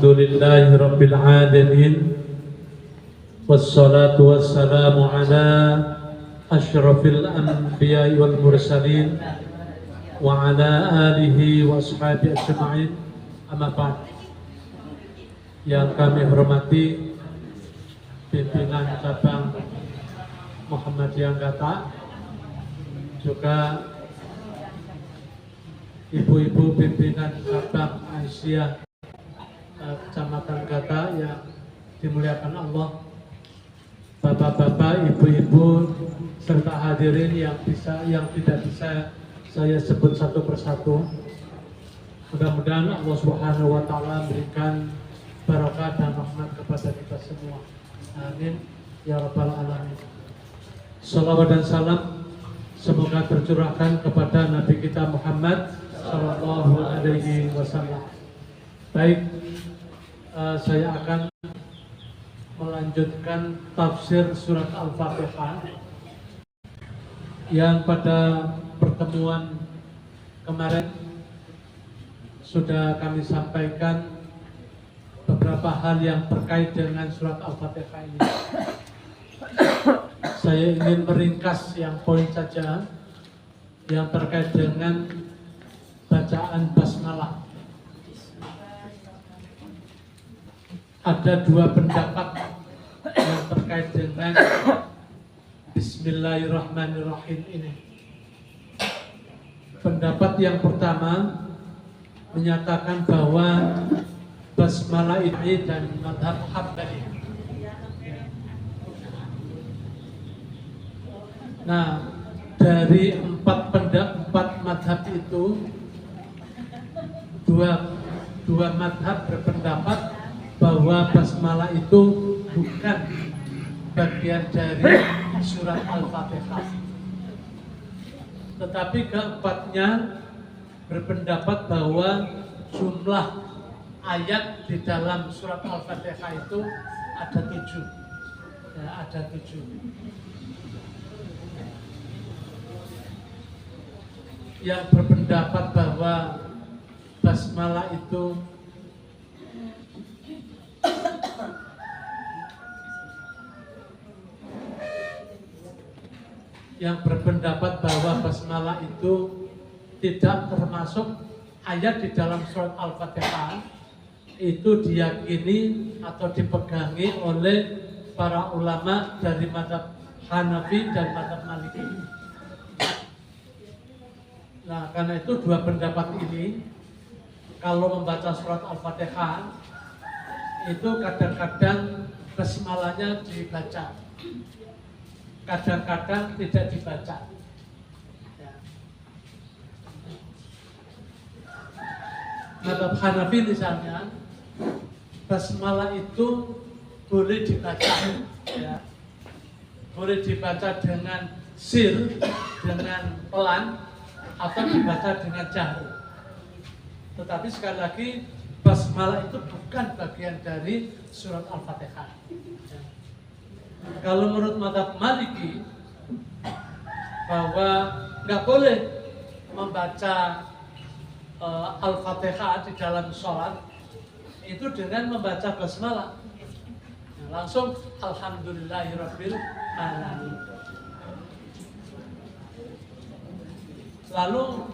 Alhamdulillahi Rabbil Alamin. Wassalatu wassalamu ala asyrafil anbiya'i wal mursalin wa ala alihi wa ashabihi ajma'in. Amma ba'd. Yang kami hormati pimpinan cabang Muhammadiyah Gata, juga ibu-ibu pimpinan cabang Aisyah Kecamatan Gata yang dimuliakan Allah, bapak-bapak, ibu-ibu, serta hadirin yang tidak bisa saya sebut satu persatu. Mudah-mudahan Allah Subhanahu wa Ta'ala berikan barokah dan rahmat kepada kita semua. Amin ya rabbal alamin. Salawat dan salam semoga tercurahkan kepada Nabi kita Muhammad Sallallahu Alaihi Wasallam. Baik, saya akan melanjutkan tafsir surat Al-Fatihah yang pada pertemuan kemarin sudah kami sampaikan beberapa hal yang terkait dengan surat Al-Fatihah ini. Saya ingin meringkas yang poin saja yang terkait dengan bacaan basmalah. Ada dua pendapat yang terkait dengan Bismillahirrahmanirrahim ini. Pendapat yang pertama menyatakan bahwa basmalah ini dan madhab Hambali. Nah, dari empat madhab itu, dua madhab berpendapat bahwa basmalah itu bukan bagian dari surat Al-Fatihah. Tetapi keempatnya berpendapat bahwa jumlah ayat di dalam surat Al-Fatihah itu ada 7. Ya, ada 7. Yang berpendapat bahwa basmalah itu tidak termasuk ayat di dalam surat Al-Fatihah, itu diyakini atau dipegangi oleh para ulama dari mazhab Hanafi dan mazhab Maliki. Nah, karena itu dua pendapat ini, kalau membaca surat Al-Fatihah itu kadang-kadang basmalahnya dibaca, kadang-kadang tidak dibaca. Ya. Mazhab Hanafi misalnya, basmalah itu boleh dibaca, ya. Boleh dibaca dengan sir, dengan pelan, atau dibaca dengan jahar. Tetapi sekali lagi, basmalah itu bukan bagian dari surat Al-Fatihah. Ya. Kalau menurut mazhab Maliki, bahwa nggak boleh membaca Al-Fatihah di dalam sholat itu dengan membaca basmalah. Nah, langsung Alhamdulillahirabbil alamin. Lalu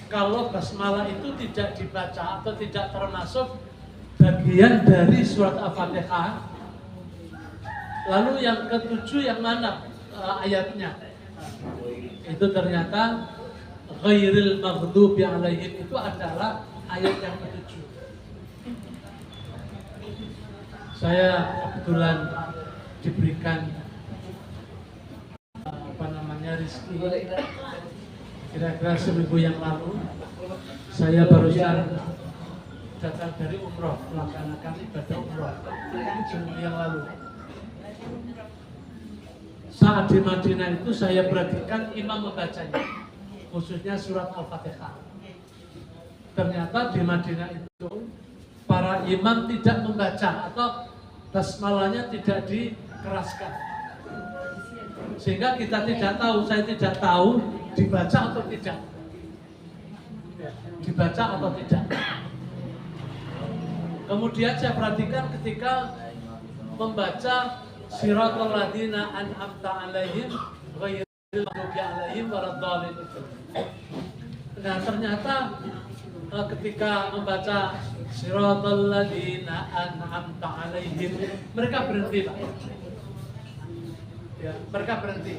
kalau basmalah itu tidak dibaca atau tidak termasuk bagian dari surat Al-Fatihah, lalu yang ketujuh yang mana ayatnya? Itu ternyata ghairil maghdubi alaihim, itu adalah ayat yang ketujuh. Saya kebetulan diberikan rezeki. Kira-kira seminggu yang lalu saya barusan datang dari umroh, melaksanakan ibadah umroh seminggu yang lalu. Saat di Madinah itu saya perhatikan imam membacanya, khususnya surat Al-Fatihah. Ternyata di Madinah itu para imam tidak membaca atau basmalahnya tidak dikeraskan, sehingga kita tidak tahu, saya tidak tahu dibaca atau tidak, dibaca atau tidak. Kemudian saya perhatikan ketika membaca siratal ladzina an'amta 'alaihim ghairil maghdubi 'alaihim waladdallin. Nah, ternyata ketika membaca siratal ladzina an'amta 'alaihim, mereka berhenti, Pak. Ya, mereka berhenti.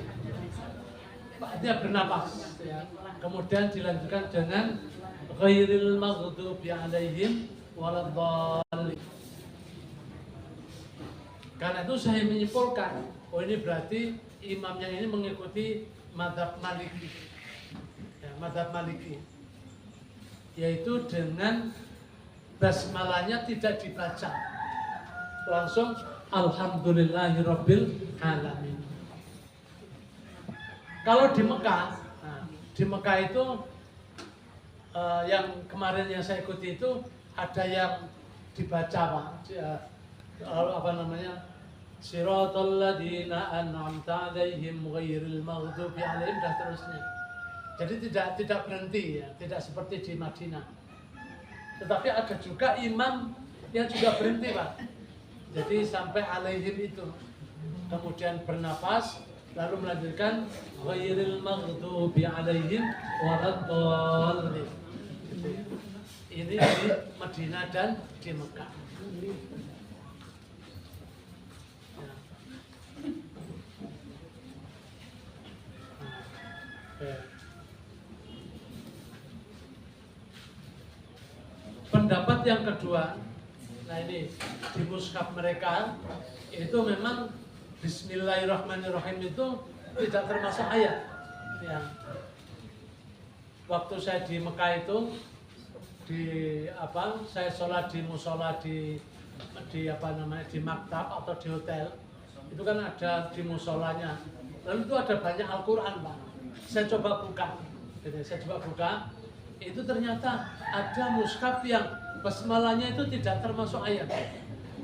Dia bernapas. Ya. Kemudian dilanjutkan dengan ghairil maghdubi 'alaihim waladdallin. Karena itu saya menyimpulkan, oh ini berarti imamnya ini mengikuti mazhab Maliki. Ya, mazhab Maliki. Yaitu dengan basmalahnya tidak dibaca. Langsung alhamdulillahirabbil alamin. Kalau di Mekah, di Mekah itu yang kemarin yang saya ikuti itu ada yang dibaca, Pak. Apa namanya? Siratal ladzina an'amta 'alaihim ghairil maghdubi 'alaihim dan seterusnya. Jadi tidak berhenti ya, tidak seperti di Madinah. Tetapi ada juga imam yang juga berhenti, Pak. Jadi sampai 'alaihim itu. Kemudian bernapas lalu melanjutkan ghairil maghdubi 'alaihim waladdallin. Ini di Madinah dan di Mekah. Pendapat yang kedua, nah ini di mushaf mereka itu memang Bismillahirrahmanirrahim itu tidak termasuk ayat. Ya. Waktu saya di Mekah itu saya sholat di musola di maktab atau di hotel, itu kan ada di musolanya. Lalu itu ada banyak Al-Quran, Pak. Saya coba buka, itu ternyata ada mushaf yang basmalahnya itu tidak termasuk ayat,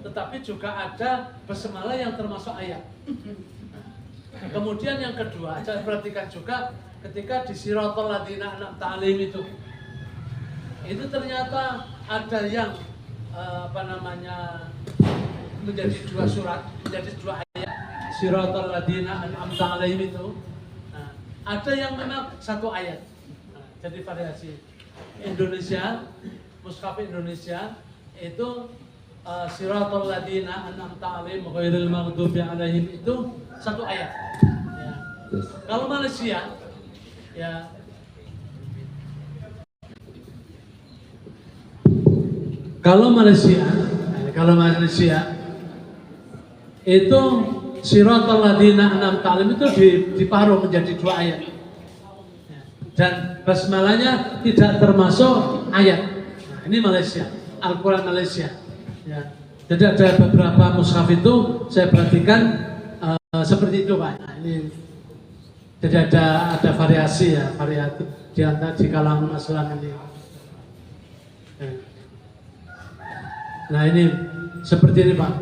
tetapi juga ada basmalah yang termasuk ayat. Kemudian yang kedua, saya perhatikan juga ketika di siratal ladzina an'amta 'alaihim itu ternyata ada yang menjadi dua surat, menjadi dua ayat. Siratal ladzina an'amta 'alaihim itu ada yang memang satu ayat. Jadi variasi. Indonesia, mushaf Indonesia itu siratal ladzina an'amta 'alaihim ghairil maghdubi 'alaihim itu satu ayat. Ya. Kalau Malaysia, ya kalau Malaysia itu siratal ladzina an'amta 'alaihim itu diparuh menjadi dua ayat. Dan basmalahnya tidak termasuk ayat. Nah, ini Malaysia, Al-Quran Malaysia. Ya. Jadi ada beberapa mushaf itu saya perhatikan seperti itu, Pak. Nah, ini jadi ada variasi ya, variatif di antara di kalangan Islam ini. Nah ini seperti ini, Pak.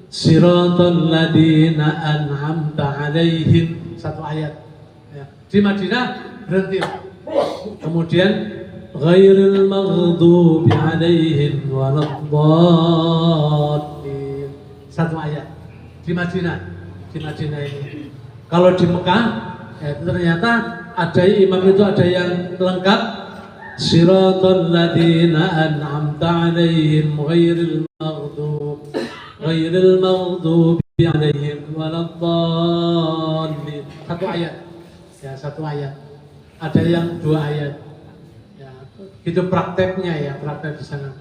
Siratal ladzina an'amta 'alaihim, satu ayat. Ya. Di Madinah berhenti. Kemudian ghairil maghdubi 'alaihim waladdallin, satu ayat. Di Madinah ini. Kalau di Mekah ya, ternyata ada imam itu ada yang lengkap siratal ladzina an'amta 'alaihim ghairil maghdubi 'alaihim waladdallin, satu ayat. Ya, satu ayat. Ada yang dua ayat. Ya, itu prakteknya ya, praktek di sana.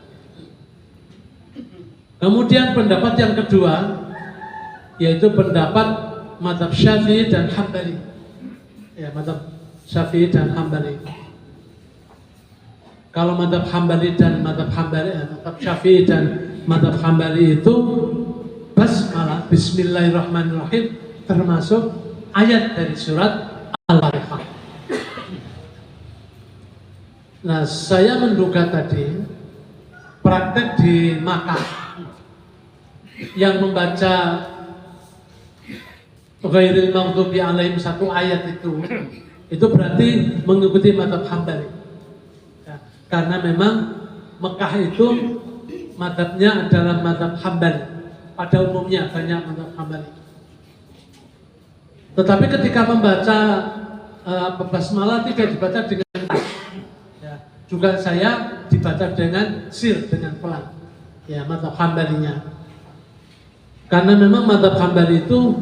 Kemudian pendapat yang kedua yaitu pendapat mazhab Syafi'i dan Hambali. Ya, mazhab Syafi'i dan Hambali. Kalau mazhab Hambali dan mazhab Syafi'i dan mazhab Hambali itu basmalah Bismillahirrahmanirrahim termasuk ayat dari surat Al-Fatihah. Nah, saya menduga tadi praktek di Makkah yang membaca ghairil maghdubi 'alaihim satu ayat itu berarti mengikuti mazhab Hambali. Ya, karena memang Mekah itu madhabnya adalah madhab Hambali. Pada umumnya banyak madhab Hambali. Tetapi ketika membaca basmalah tidak dibaca dengan ya, juga saya dibaca dengan sir, dengan pelan. Ya, madhab Hambalinya. Karena memang madhab Hambali itu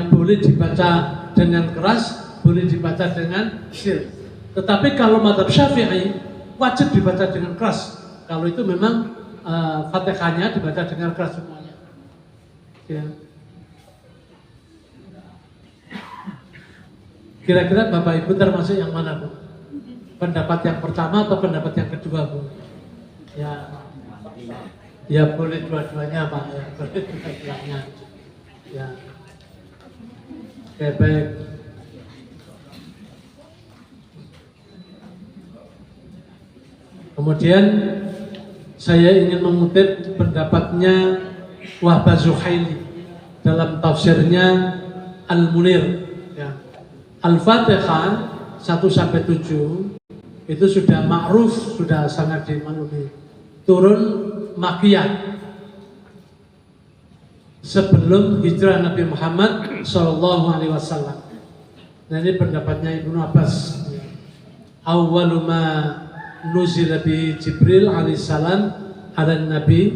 boleh dibaca dengan keras, boleh dibaca dengan sir. Tetapi kalau madhab Syafi'i wajib dibaca dengan keras. Kalau itu memang Fatihahnya dibaca dengan keras semuanya. Ya. Kira-kira Bapak Ibu termasuk yang mana, Bu? Pendapat yang pertama atau pendapat yang kedua, Bu? Ya boleh dua-duanya, Pak. Ya, boleh dua-duanya. Ya. Oke, baik. Kemudian saya ingin mengutip pendapatnya Wahbah Zuhaili dalam tafsirnya Al-Munir. Ya. Al-Fatihah 1-7 itu sudah ma'ruf, sudah sangat dimaklumi. Turun Makkiyah sebelum hijrah Nabi Muhammad SAW. Nah, ini pendapatnya Ibnu Abbas. Awwalu ma nuzila bi Jibril alaihissalam ala Nabi,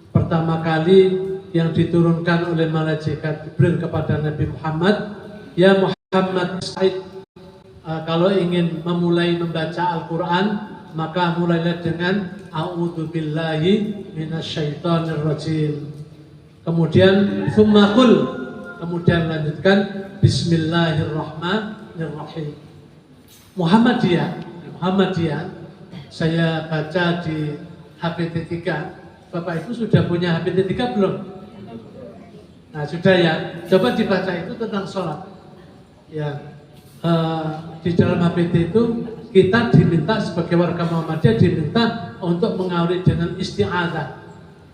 pertama kali yang diturunkan oleh malaikat Jibril kepada Nabi Muhammad, ya Muhammad Said, kalau ingin memulai membaca Al-Quran maka mulailah dengan a'udzu billahi minasyaitonir rajim. Kemudian tsumma qul, kemudian lanjutkan bismillahirrahmanirrahim. Muhammadiyah, saya baca di HPT 3. Bapak Ibu sudah punya HPT 3 belum? Nah, sudah ya. Coba dibaca itu tentang sholat. Ya, di dalam HPT itu kita diminta sebagai warga Muhammadiyah diminta untuk mengawali dengan isti'adzah.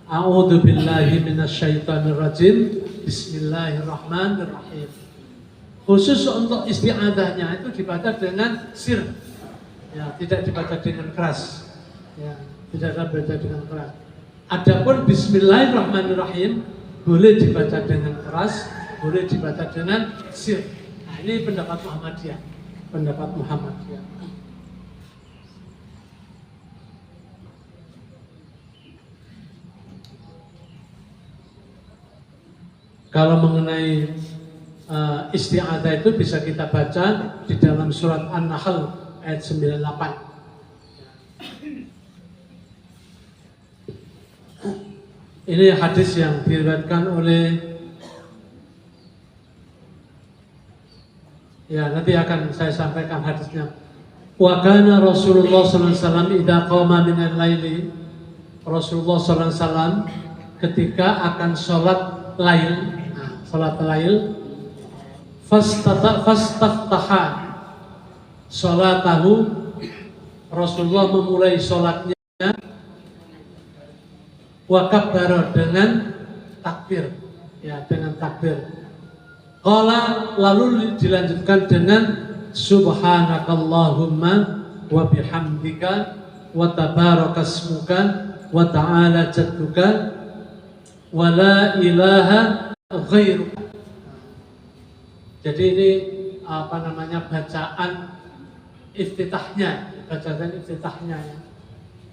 A'udzu billahi minasyaitonir rajim. Bismillahirrahmanirrahim. Khusus untuk isti'adzahnya itu dibaca dengan sir. Ya, tidak dibaca dengan keras. Ya, tidak dibaca dengan keras. Adapun bismillahirrahmanirrahim boleh dibaca dengan keras, boleh dibaca dengan sir. Nah, ini pendapat Muhammadiyah. Pendapat Muhammadiyah. Kalau mengenai isti'adzah itu bisa kita baca di dalam surat An-Nahl ayat 98. Ini hadis yang diriwayatkan oleh, ya nanti akan saya sampaikan hadisnya. Wa kana Rasulullah sallallahu alaihi wasallam idza qama min al-laili, Rasulullah sallallahu alaihi wasallam ketika akan sholat lail, fastaftaha sholatahu, Rasulullah memulai sholatnya wa kabbara, dengan takbir, ya dengan takbir. Qala, lalu dilanjutkan dengan subhanakallahumma wa bihamdika wa tabarakasmuka wa ta'ala jadduka wa la ilaha ghairuka. Jadi ini bacaan iftitahnya, ya.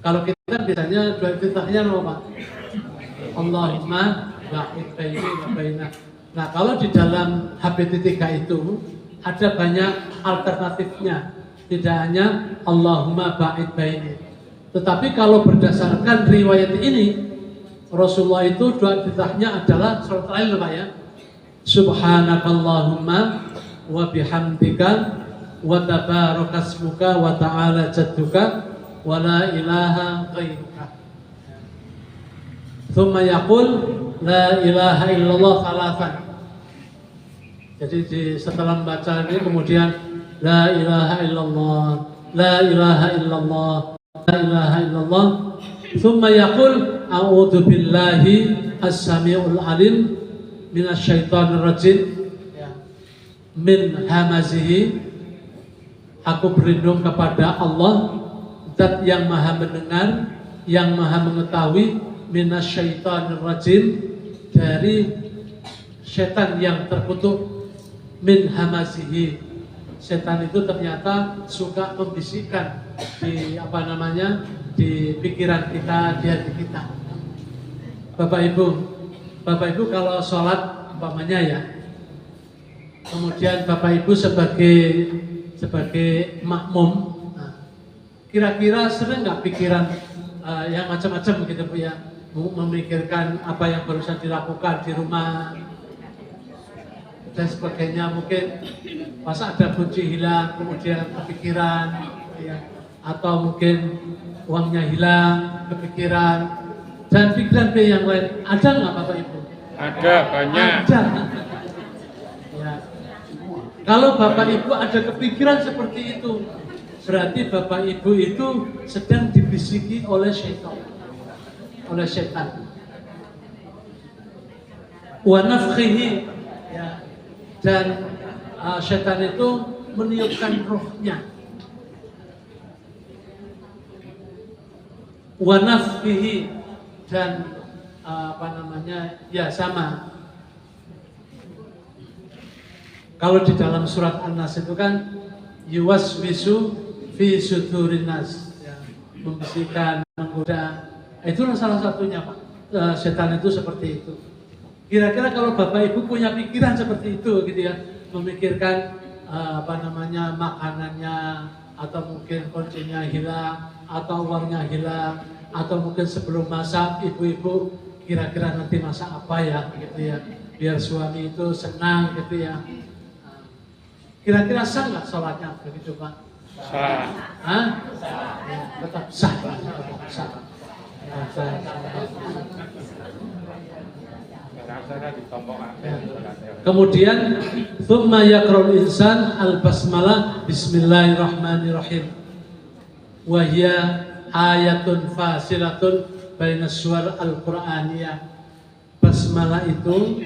Kalau kita biasanya dua iftitahnya apa? Allahumma ba'id baini wa baina. Nah, kalau di dalam HPT 3 itu ada banyak alternatifnya. Tidak hanya Allahumma ba'id baini. Tetapi kalau berdasarkan riwayat ini, Rasulullah itu dua iftitahnya adalah surat lail, Pak ya. Subhanakallahumma wa bihamdika wa tabarakasmuka wa ta'ala jadduka wa la ilaha ghairuka. Thumma yaqul la ilaha illallah thalathan. Jadi setelah membaca ini kemudian la ilaha illallah, la ilaha illallah, la ilaha illallah. Thumma yaqul a'udzu billahi as-sami'ul alim minasyaitonir rajim, min hamazihi, aku berlindung kepada Allah, zat yang maha mendengar yang maha mengetahui minasyaitonir rajim, dari setan yang terkutuk, min hamazihi. Setan itu ternyata suka membisikkan di di pikiran kita, di hati kita. Bapak Ibu kalau sholat umpamanya ya, kemudian Bapak Ibu sebagai makmum, kira-kira sering nggak pikiran yang macam-macam begitu Bu ya, memikirkan apa yang barusan dilakukan di rumah dan sebagainya, mungkin masa ada kunci hilang kemudian kepikiran ya, atau mungkin uangnya hilang kepikiran, dan pikiran yang lain. Ada nggak Bapak Ibu? Ada, banyak. Ada. Ya. Kalau Bapak Ibu ada kepikiran seperti itu, berarti Bapak Ibu itu sedang dibisiki oleh setan. Wa nafkhihi, ya. Dan setan itu meniupkan rohnya. Wa nafkhihi, dan ya sama. Kalau di dalam surat An-Nas itu kan yuwaswisu fi sudurin nas, ya, membisikkan, menggoda. Itu salah satunya Pak. Setan itu seperti itu. Kira-kira kalau Bapak Ibu punya pikiran seperti itu gitu ya, memikirkan makanannya, atau mungkin kuncinya hilang, atau uangnya hilang, atau mungkin sebelum masak ibu-ibu kira-kira nanti masak apa ya gitu ya, biar suami itu senang gitu ya. Kira-kira sah nggak sholatnya begitu Pak? Sah. Hah? Ya, tetap sah Pak. Sah. Kemudian thumma yaqra'ul insan al-basmalah bismillahirrahmanirrahim wa hiya ayatun fasilatun baina suwar al-Qur'aniyah. Basmalah itu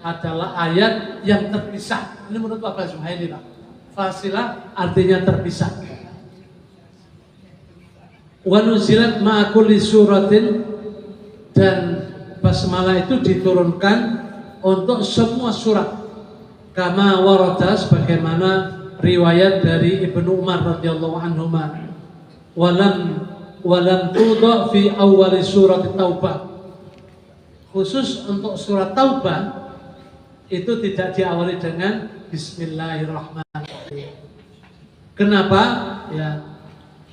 adalah ayat yang terpisah. Ini menurut Bapak Zuhaili Pak. Fasilah artinya terpisah. Wa nuzilat ma'a kulli suratin, dan basmalah itu diturunkan untuk semua surat. Kama warada, sebagaimana riwayat dari Ibnu Umar radhiyallahu anhu. Walam tudha fi awwali surat Taubah. Khusus untuk surat Taubah itu tidak diawali dengan bismillahirrahmanirrahim. Kenapa? Ya,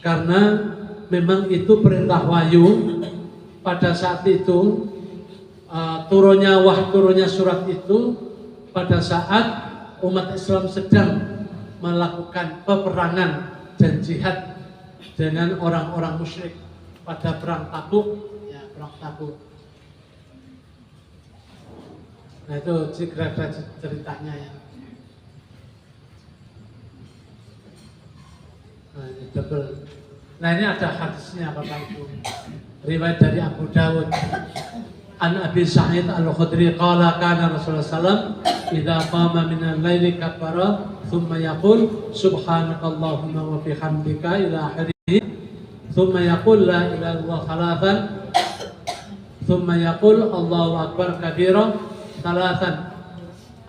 karena memang itu perintah wahyu. Pada saat itu turunnya surat itu pada saat umat Islam sedang melakukan peperangan dan jihad dengan orang-orang musyrik pada perang Tabuk, ya, perang Tabuk. Nah itu kira-kira ceritanya ya. Nah ini double. Nah ini ada hadisnya Bapak Ibu. Riwayat dari Abu Dawud. An Abi Sa'id Al-Khudri qala kana Rasulullah sallallahu idza qama min al-laili kabbara thumma yaqul subhanakallahumma wa bihamdika ila akhirih, thumma yaqul la ilaha illallah thalathan, thumma yaqul Allahu akbar kabira thalathan,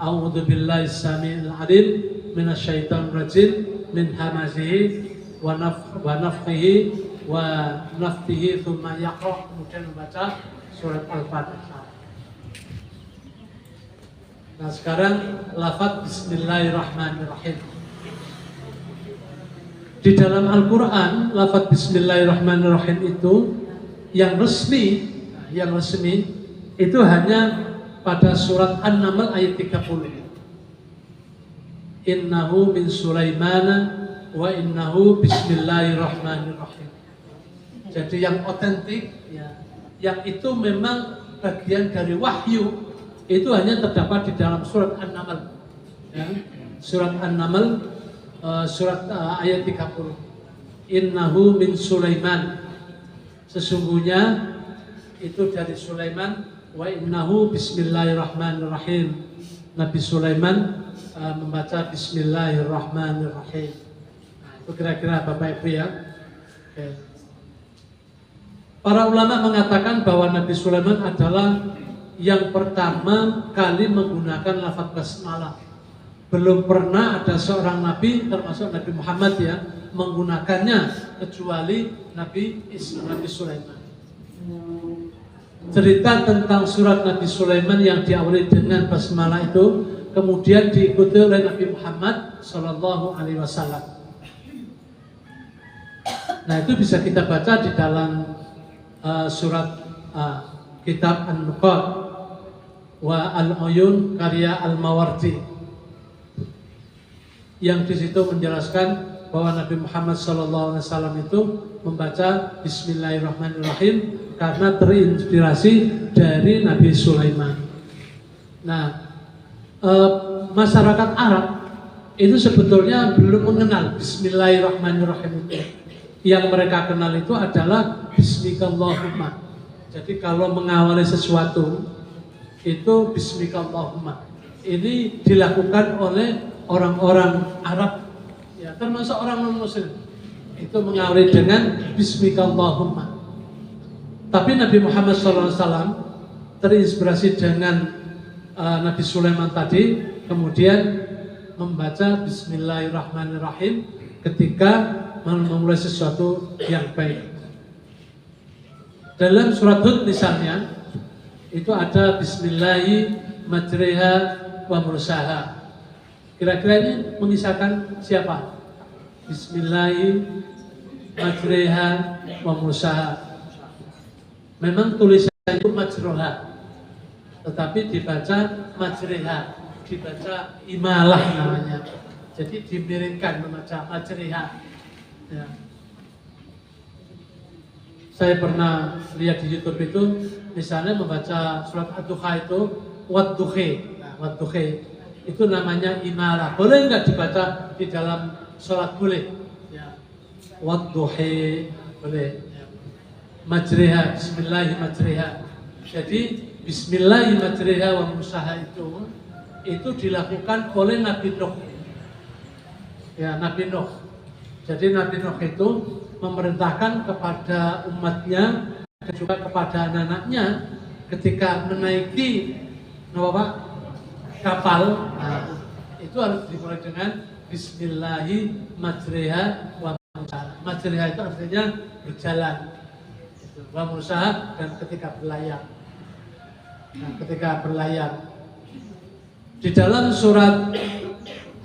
a'udzu billahi as-sami'il 'alim minasyaitonir rajim min hamazihi wa nafthihi wa naftihi, thumma yaqra, kemudian membaca surat Al-Fatihah. Nah sekarang lafaz bismillahirrahmanirrahim. Di dalam Al-Quran lafaz bismillahirrahmanirrahim itu yang resmi itu hanya pada surat An-Naml ayat 30. Innahu min Sulaimana wa innahu bismillahirrahmanirrahim. Jadi yang otentik ya, yang itu memang bagian dari wahyu, itu hanya terdapat di dalam surat An-Naml ya. Surat An-Naml ayat 30. Innahu min Sulaiman, sesungguhnya itu dari Sulaiman, wa innahu bismillahirrahmanirrahim. Nabi Sulaiman membaca bismillahirrahmanirrahim. Nah, itu kira-kira Bapak Ibu ya. Oke. Para ulama mengatakan bahwa Nabi Sulaiman adalah yang pertama kali menggunakan lafaz basmalah. Belum pernah ada seorang nabi, termasuk Nabi Muhammad ya, menggunakannya kecuali Nabi Sulaiman. Cerita tentang surat Nabi Sulaiman yang diawali dengan basmalah itu kemudian diikuti oleh Nabi Muhammad Shallallahu Alaihi Wasallam. Nah, itu bisa kita baca di dalam surat kitab An-Nuqat wa Al-Uyun karya Al-Mawardi, yang di situ menjelaskan bahwa Nabi Muhammad SAW itu membaca Bismillahirrahmanirrahim karena terinspirasi dari Nabi Sulaiman. Nah, masyarakat Arab itu sebetulnya belum mengenal Bismillahirrahmanirrahim itu. Yang mereka kenal itu adalah Bismikallahumma. Jadi kalau mengawali sesuatu itu Bismikallahumma. Ini dilakukan oleh orang-orang Arab, ya, termasuk orang non-Muslim. Itu mengawali dengan Bismikallahumma. Tapi Nabi Muhammad SAW terinspirasi dengan Nabi Sulaiman tadi, kemudian membaca Bismillahirrahmanirrahim ketika memulai sesuatu yang baik. Dalam surat Hud misalnya itu ada Bismillahi majriha wa mursaha. Kira-kira ini mengisahkan siapa? Bismillahi majriha wa mursaha. Memang tulisannya itu majroha, tetapi dibaca majriha, dibaca imalah namanya. Jadi dimiringkan membaca majriha. Ya. Saya pernah lihat di YouTube itu, misalnya membaca surat Ad-Duha itu Wad-Duhi. Nah, Wad-Duhi itu namanya imalah. Boleh nggak dibaca di dalam sholat? Boleh. Ya. Wad-Duhi boleh. Ya. Majriha, Bismillahi majriha. Jadi Bismillahi majriha wa mursaha itu dilakukan oleh Nabi Nuh. Ya, Nabi Nuh. Jadi Nabi Nuh itu memerintahkan kepada umatnya dan juga kepada anak-anaknya ketika menaiki kapal, nah, itu harus dimulai dengan Bismillahi majriha wa mursaha. Majriha itu artinya berjalan, wa mursaha, dan ketika berlayar. Nah, ketika berlayar di dalam surat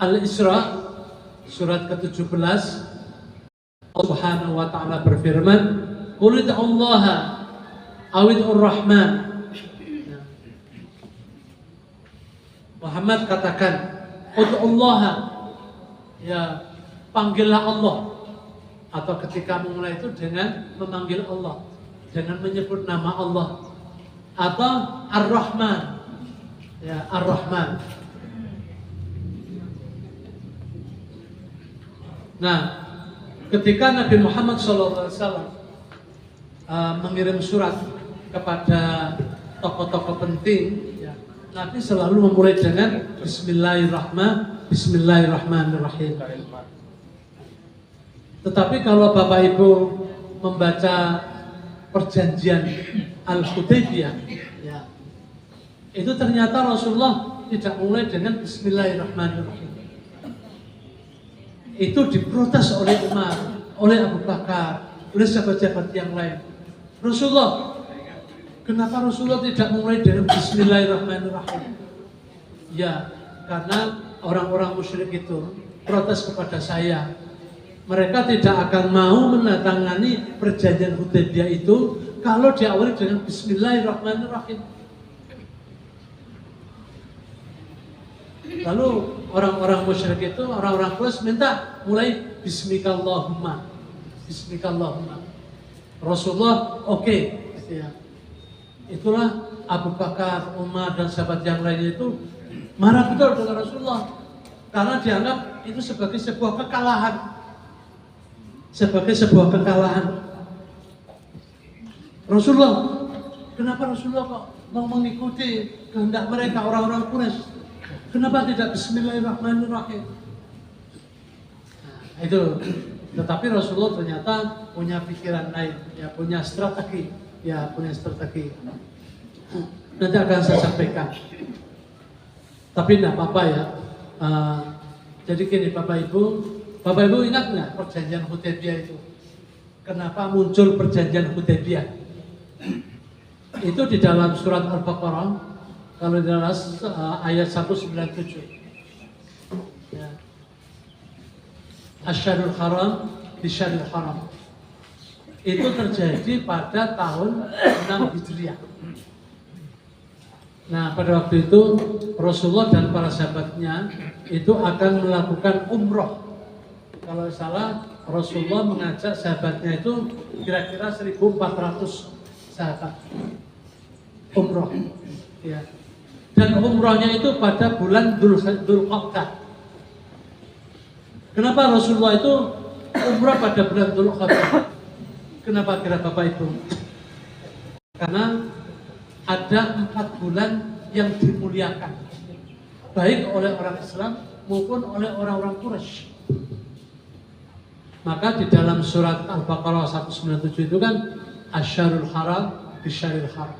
Al-Isra surat ke-17 Allah Subhanahu wa taala berfirman, "Qul ud'ullaha aw ud'ur rahman." Muhammad katakan, "Ud'ullaha," ya, panggillah Allah. Atau ketika memulai itu dengan memanggil Allah, dengan menyebut nama Allah. Atau Ar-Rahman. Ya, Ar-Rahman. Nah, ketika Nabi Muhammad SAW mengirim surat kepada tokoh-tokoh penting, ya, Nabi selalu memulai dengan Bismillahirrahmanirrahim. Tetapi kalau Bapak Ibu membaca perjanjian Al-Hudaybiyah, ya, itu ternyata Rasulullah tidak mulai dengan Bismillahirrahmanirrahim. Itu diprotes oleh Umar, oleh Abu Bakar, oleh sahabat-sahabat yang lain. Rasulullah, kenapa Rasulullah tidak mulai dengan Bismillahirrahmanirrahim? Ya, karena orang-orang musyrik itu protes kepada saya. Mereka tidak akan mau menandatangani perjanjian Hudaybiyah itu kalau diawali dengan Bismillahirrahmanirrahim. Lalu orang-orang musyrik itu, orang-orang Quraisy minta mulai Bismikallahumma, Bismikallahumma. Rasulullah oke, ya. Itulah Abu Bakar, Umar, dan sahabat yang lainnya itu marah betul dengan Rasulullah karena dianggap itu sebagai sebuah kekalahan, Rasulullah, kenapa Rasulullah kok mau mengikuti kehendak mereka orang-orang Quraisy? Kenapa tidak Bismillahirrahmanirrahim? Nah, itu Tetapi Rasulullah ternyata punya pikiran lain, ya punya strategi, Nanti akan saya sampaikan. Tapi tidak apa-apa ya. Jadi gini Bapak Ibu ingat nggak perjanjian Hudaybiyah itu? Kenapa muncul perjanjian Hudaybiyah? Itu di dalam surat Al-Baqarah, kalau di dalam ayat 197. Ya. Asyarul haram bisyaril haram. Itu terjadi pada tahun 6 Hijriah. Nah, pada waktu itu Rasulullah dan para sahabatnya itu akan melakukan umroh. Kalau salah, Rasulullah mengajak sahabatnya itu kira-kira 1.400 sahabat umroh. Ya. Dan umrohnya itu pada bulan Dzulqa'dah. Kenapa Rasulullah itu umroh pada bulan Dzulqa'dah? Kenapa kira Bapak Ibu? Karena ada 4 bulan yang dimuliakan, baik oleh orang Islam maupun oleh orang-orang Quraisy. Maka di dalam surat Al-Baqarah 197 itu kan Asyarul haram bisyaril haram.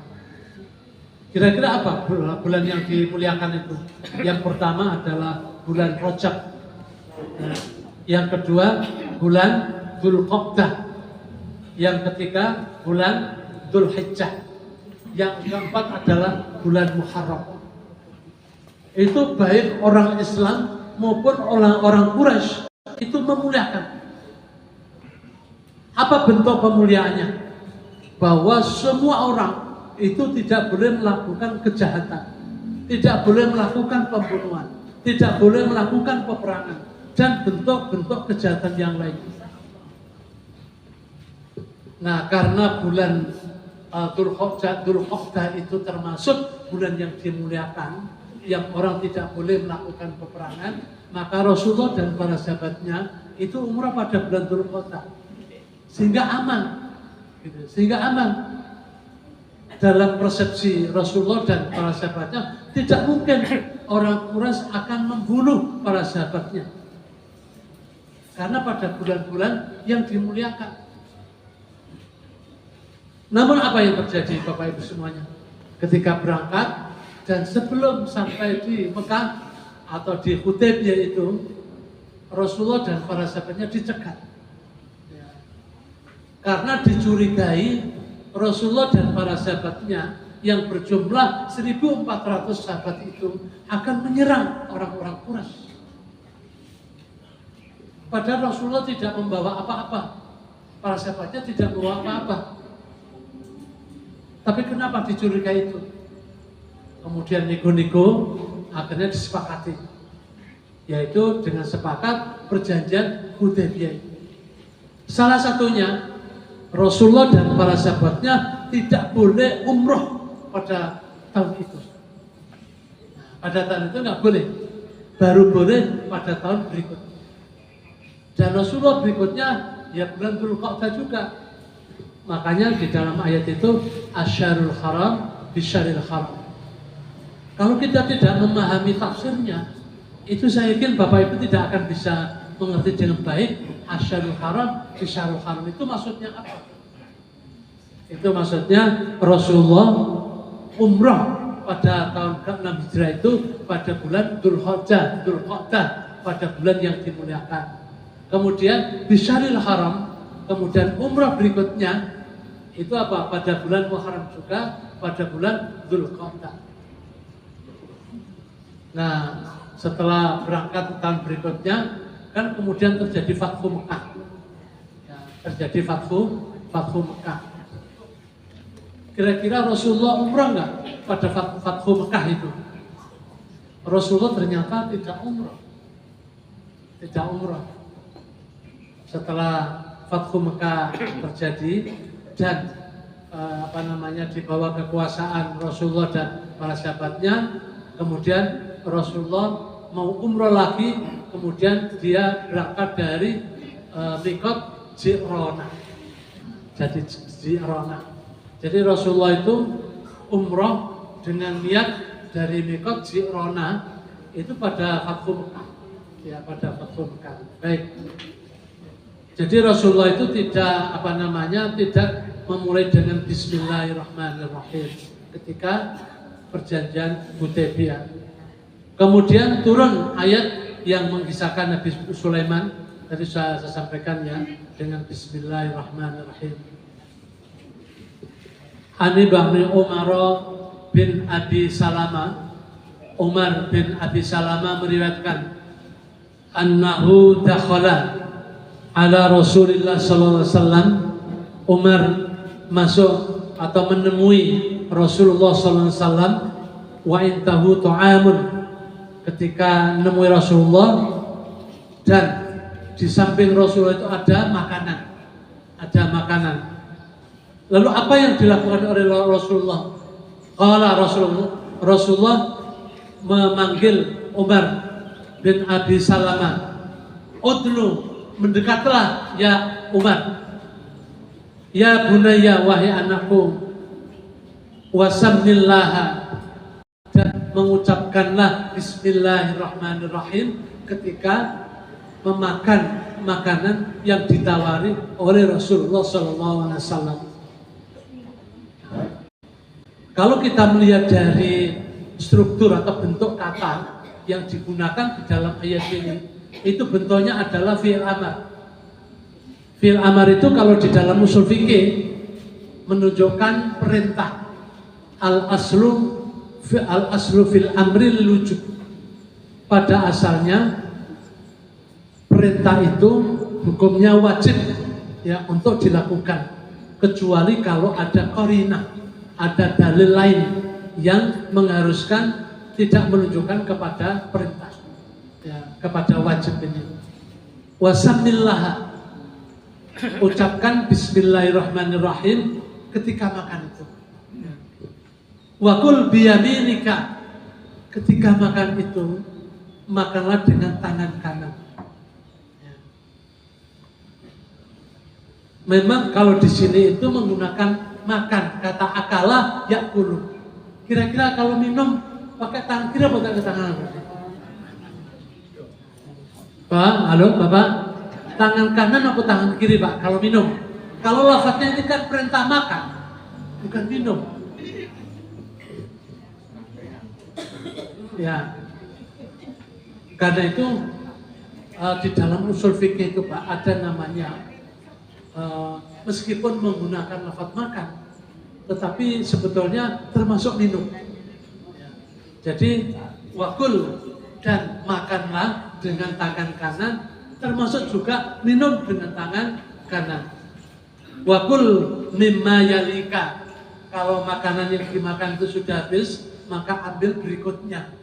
Kira-kira apa bulan yang dimuliakan itu? Yang pertama adalah bulan Rajab. Yang kedua bulan Dzulqa'dah. Yang ketiga bulan Dzulhijjah. Yang keempat adalah bulan Muharram. Itu baik orang Islam maupun orang Quraisy itu memuliakan. Apa bentuk pemuliaannya? Bahwa semua orang itu tidak boleh melakukan kejahatan, tidak boleh melakukan pembunuhan, tidak boleh melakukan peperangan, dan bentuk-bentuk kejahatan yang lain. Nah, karena bulan Dzulqa'dah itu termasuk bulan yang dimuliakan, yang orang tidak boleh melakukan peperangan, maka Rasulullah dan para sahabatnya itu umrah pada bulan Dzulqa'dah, sehingga aman, sehingga aman. Dalam persepsi Rasulullah dan para sahabatnya, tidak mungkin orang Quraisy akan membunuh para sahabatnya, karena pada bulan-bulan yang dimuliakan. Namun apa yang terjadi Bapak Ibu semuanya? Ketika berangkat dan sebelum sampai di Mekah atau di Hudaybiyah itu, Rasulullah dan para sahabatnya dicegat. Ya. Karena dicurigai Rasulullah dan para sahabatnya yang berjumlah 1.400 sahabat itu akan menyerang orang-orang Quraisy. Padahal Rasulullah tidak membawa apa-apa, para sahabatnya tidak membawa apa-apa. Tapi kenapa dicurigai itu? Kemudian nego-nego akhirnya disepakati, yaitu dengan sepakat perjanjian Hudaybiyah. Salah satunya Rasulullah dan para sahabatnya tidak boleh umroh pada tahun itu. Pada tahun itu nggak boleh, baru boleh pada tahun berikutnya. Dan Rasulullah berikutnya ya bulan Dzulqa'dah juga. Makanya di dalam ayat itu Asyarul haram bisyaril haram. Kalau kita tidak memahami tafsirnya, itu saya yakin Bapak Ibu tidak akan bisa mengerti dengan baik. Asyarul haram bisyaril haram itu maksudnya apa? Itu maksudnya Rasulullah umrah pada tahun ke-6 Hijrah itu pada bulan Dzulqa'dah, pada bulan yang dimuliakan. Kemudian bisyaril haram, kemudian umrah berikutnya itu apa? Pada bulan Muharram juga, pada bulan Dzulqa'dah. Nah, setelah berangkat tahun berikutnya, kan kemudian terjadi Fathu Mekah. Ya, terjadi Fathu Mekah. Kira-kira Rasulullah umrah nggak pada Fathu Mekah itu? Rasulullah ternyata tidak umrah. Tidak umrah. Setelah Fathu Mekah terjadi dan di bawah kekuasaan Rasulullah dan para sahabatnya, kemudian Rasulullah mau umrah lagi, kemudian dia berangkat dari Miqat Ji'rana. Jadi Ji'rana. Jadi Rasulullah itu umrah dengan niat dari Miqat Ji'rana itu pada Fathu Mekah. Ya, pada Fathu Mekah. Baik. Jadi Rasulullah itu tidak tidak memulai dengan Bismillahirrahmanirrahim ketika perjanjian Hudaybiyah. Kemudian turun ayat yang mengisahkan Nabi Sulaiman, tadi saya sampaikan ya, dengan Bismillahirrahmanirrahim. Ani Bani Umar bin Abi Salama, Umar bin Abi Salama meriwayatkan annahu dakhala ala Rasulillah sallallahu alaihi wasallam. Umar masuk atau menemui Rasulullah sallallahu alaihi wasallam wa intahu ta'amun, ketika menemui Rasulullah dan di samping Rasulullah itu ada makanan. Lalu apa yang dilakukan oleh Rasulullah? Qala Rasulullah memanggil Umar bin Abi Salamah, udnu, mendekatlah ya Umar, ya bunayya, wahai anakku, wasamnillaha, dan mengucapkanlah Bismillahirrahmanirrahim ketika memakan makanan yang ditawari oleh Rasulullah SAW. Kalau kita melihat dari struktur atau bentuk kata yang digunakan di dalam ayat ini, itu bentuknya adalah fi'il amar. Fi'il amar itu kalau di dalam usul fikih menunjukkan perintah. Al-aslu fil amril wujub. Pada asalnya perintah itu hukumnya wajib ya untuk dilakukan, kecuali kalau ada qarinah, ada dalil lain yang mengharuskan tidak menunjukkan kepada perintah ya, kepada wajib ini. Wasamillah, ucapkan Bismillahirrahmanirrahim ketika makan itu. Wakul biyaminika, ketika makan itu makanlah dengan tangan kanan. Memang kalau di sini itu menggunakan makan, kata akala yakulu. Kira-kira kalau minum pakai tangan kiri atau pakai tangan kanan? Pak, halo Bapak, tangan kanan atau tangan kiri Pak kalau minum? Kalau lafadznya ini kan perintah makan, bukan minum. Ya, karena itu di dalam usul fikih itu Pak ada namanya meskipun menggunakan lafadz makan, tetapi sebetulnya termasuk minum. Jadi wakul, dan makanlah dengan tangan kanan, termasuk juga minum dengan tangan kanan. Wakul mimma yalika, kalau makanan yang dimakan itu sudah habis, maka ambil berikutnya.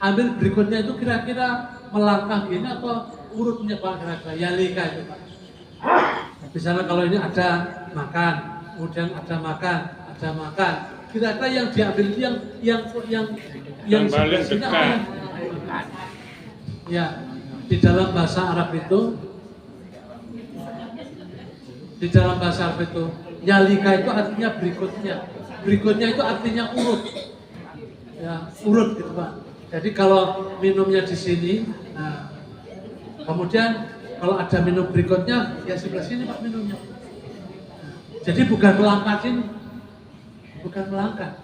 Ambil berikutnya itu kira-kira melangkah gini atau urutnya Pak, kira-kira yalika itu Pak. Misalnya kalau ini ada makan, kemudian ada makan, kira-kira yang diambil itu yang sebenarnya apa? Ya, di dalam bahasa Arab itu, yalika itu artinya berikutnya itu artinya urut, ya urut gitu Pak. Jadi kalau minumnya di sini, nah, kemudian kalau ada minum berikutnya, ya sebelah sini Pak minumnya. Jadi bukan melangkah sini, bukan melangkah.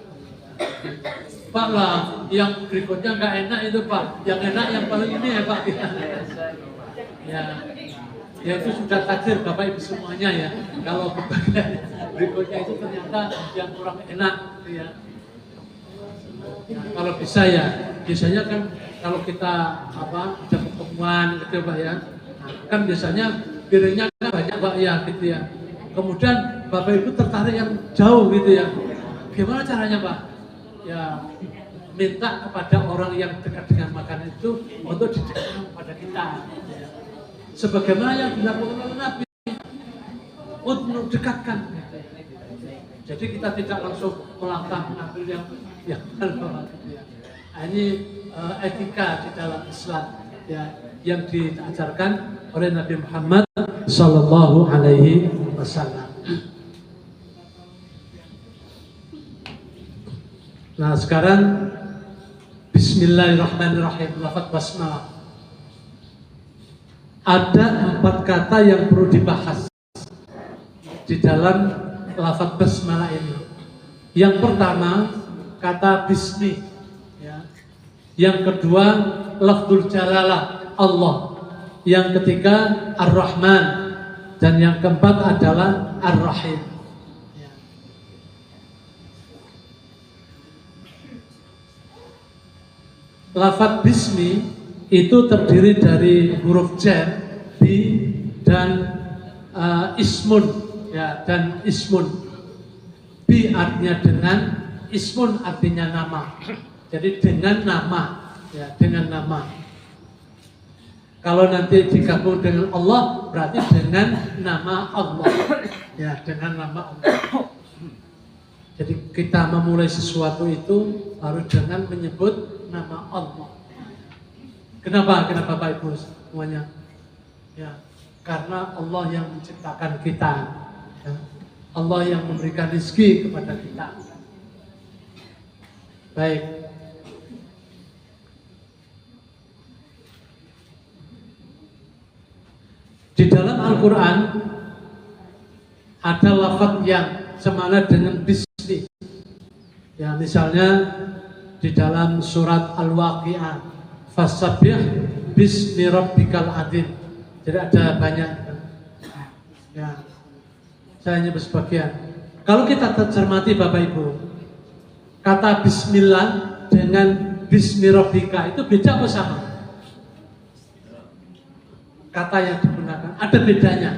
Pak lah, yang berikutnya nggak enak itu Pak, yang enak yang paling ini ya Pak. Ya itu sudah takdir Bapak Ibu semuanya ya. Kalau berikutnya itu ternyata yang kurang enak, ya. Nah, kalau bisa ya, biasanya kan kalau kita ada pertemuan gitu Pak ya. Kan biasanya piringnya kan banyak Pak ya gitu ya. Kemudian Bapak Ibu tertarik yang jauh gitu ya. Gimana caranya Pak? Ya minta kepada orang yang dekat dengan makanan itu untuk didekatkan kepada kita. Ya. Sebagaimana yang dilakukan oleh Nabi, untuk dekatkan. Jadi kita tidak langsung melangkah mengambil yang kalau gitu ya. Nah, ini etika di dalam Islam ya, yang diajarkan oleh Nabi Muhammad Sallallahu Alaihi Wasallam. Nah sekarang Bismillahirrahmanirrahim, lafaz basmalah. Ada 4 kata yang perlu dibahas di dalam lafaz basmalah ini. Yang pertama, kata bismi, ya. Yang kedua, lafzul jalalah Allah. Yang ketiga, Ar-Rahman. Dan yang keempat adalah Ar-Rahim. Ya. Lafaz bismi itu terdiri dari huruf jar, bi, dan ismun, ya, dan ismun. Bi artinya dengan, ismun artinya nama. Jadi dengan nama, ya, dengan nama. Kalau nanti digabung dengan Allah, berarti dengan nama Allah, ya, dengan nama Allah. Jadi kita memulai sesuatu itu harus dengan menyebut nama Allah. Kenapa Bapak Ibu semuanya? Ya, karena Allah yang menciptakan kita, ya. Allah yang memberikan rezeki kepada kita. Baik. Di dalam Al-Quran ada lafaz yang semana dengan bismi. Ya, misalnya di dalam surat Al-Waqi'ah, fasabbih bismi rabbikal adzim. Jadi ada banyak. Ya, saya hanya bersebagian. Kalau kita cermati Bapak Ibu, kata bismillah dengan bismi rabbika itu beda apa sama? Kata yang digunakan ada bedanya.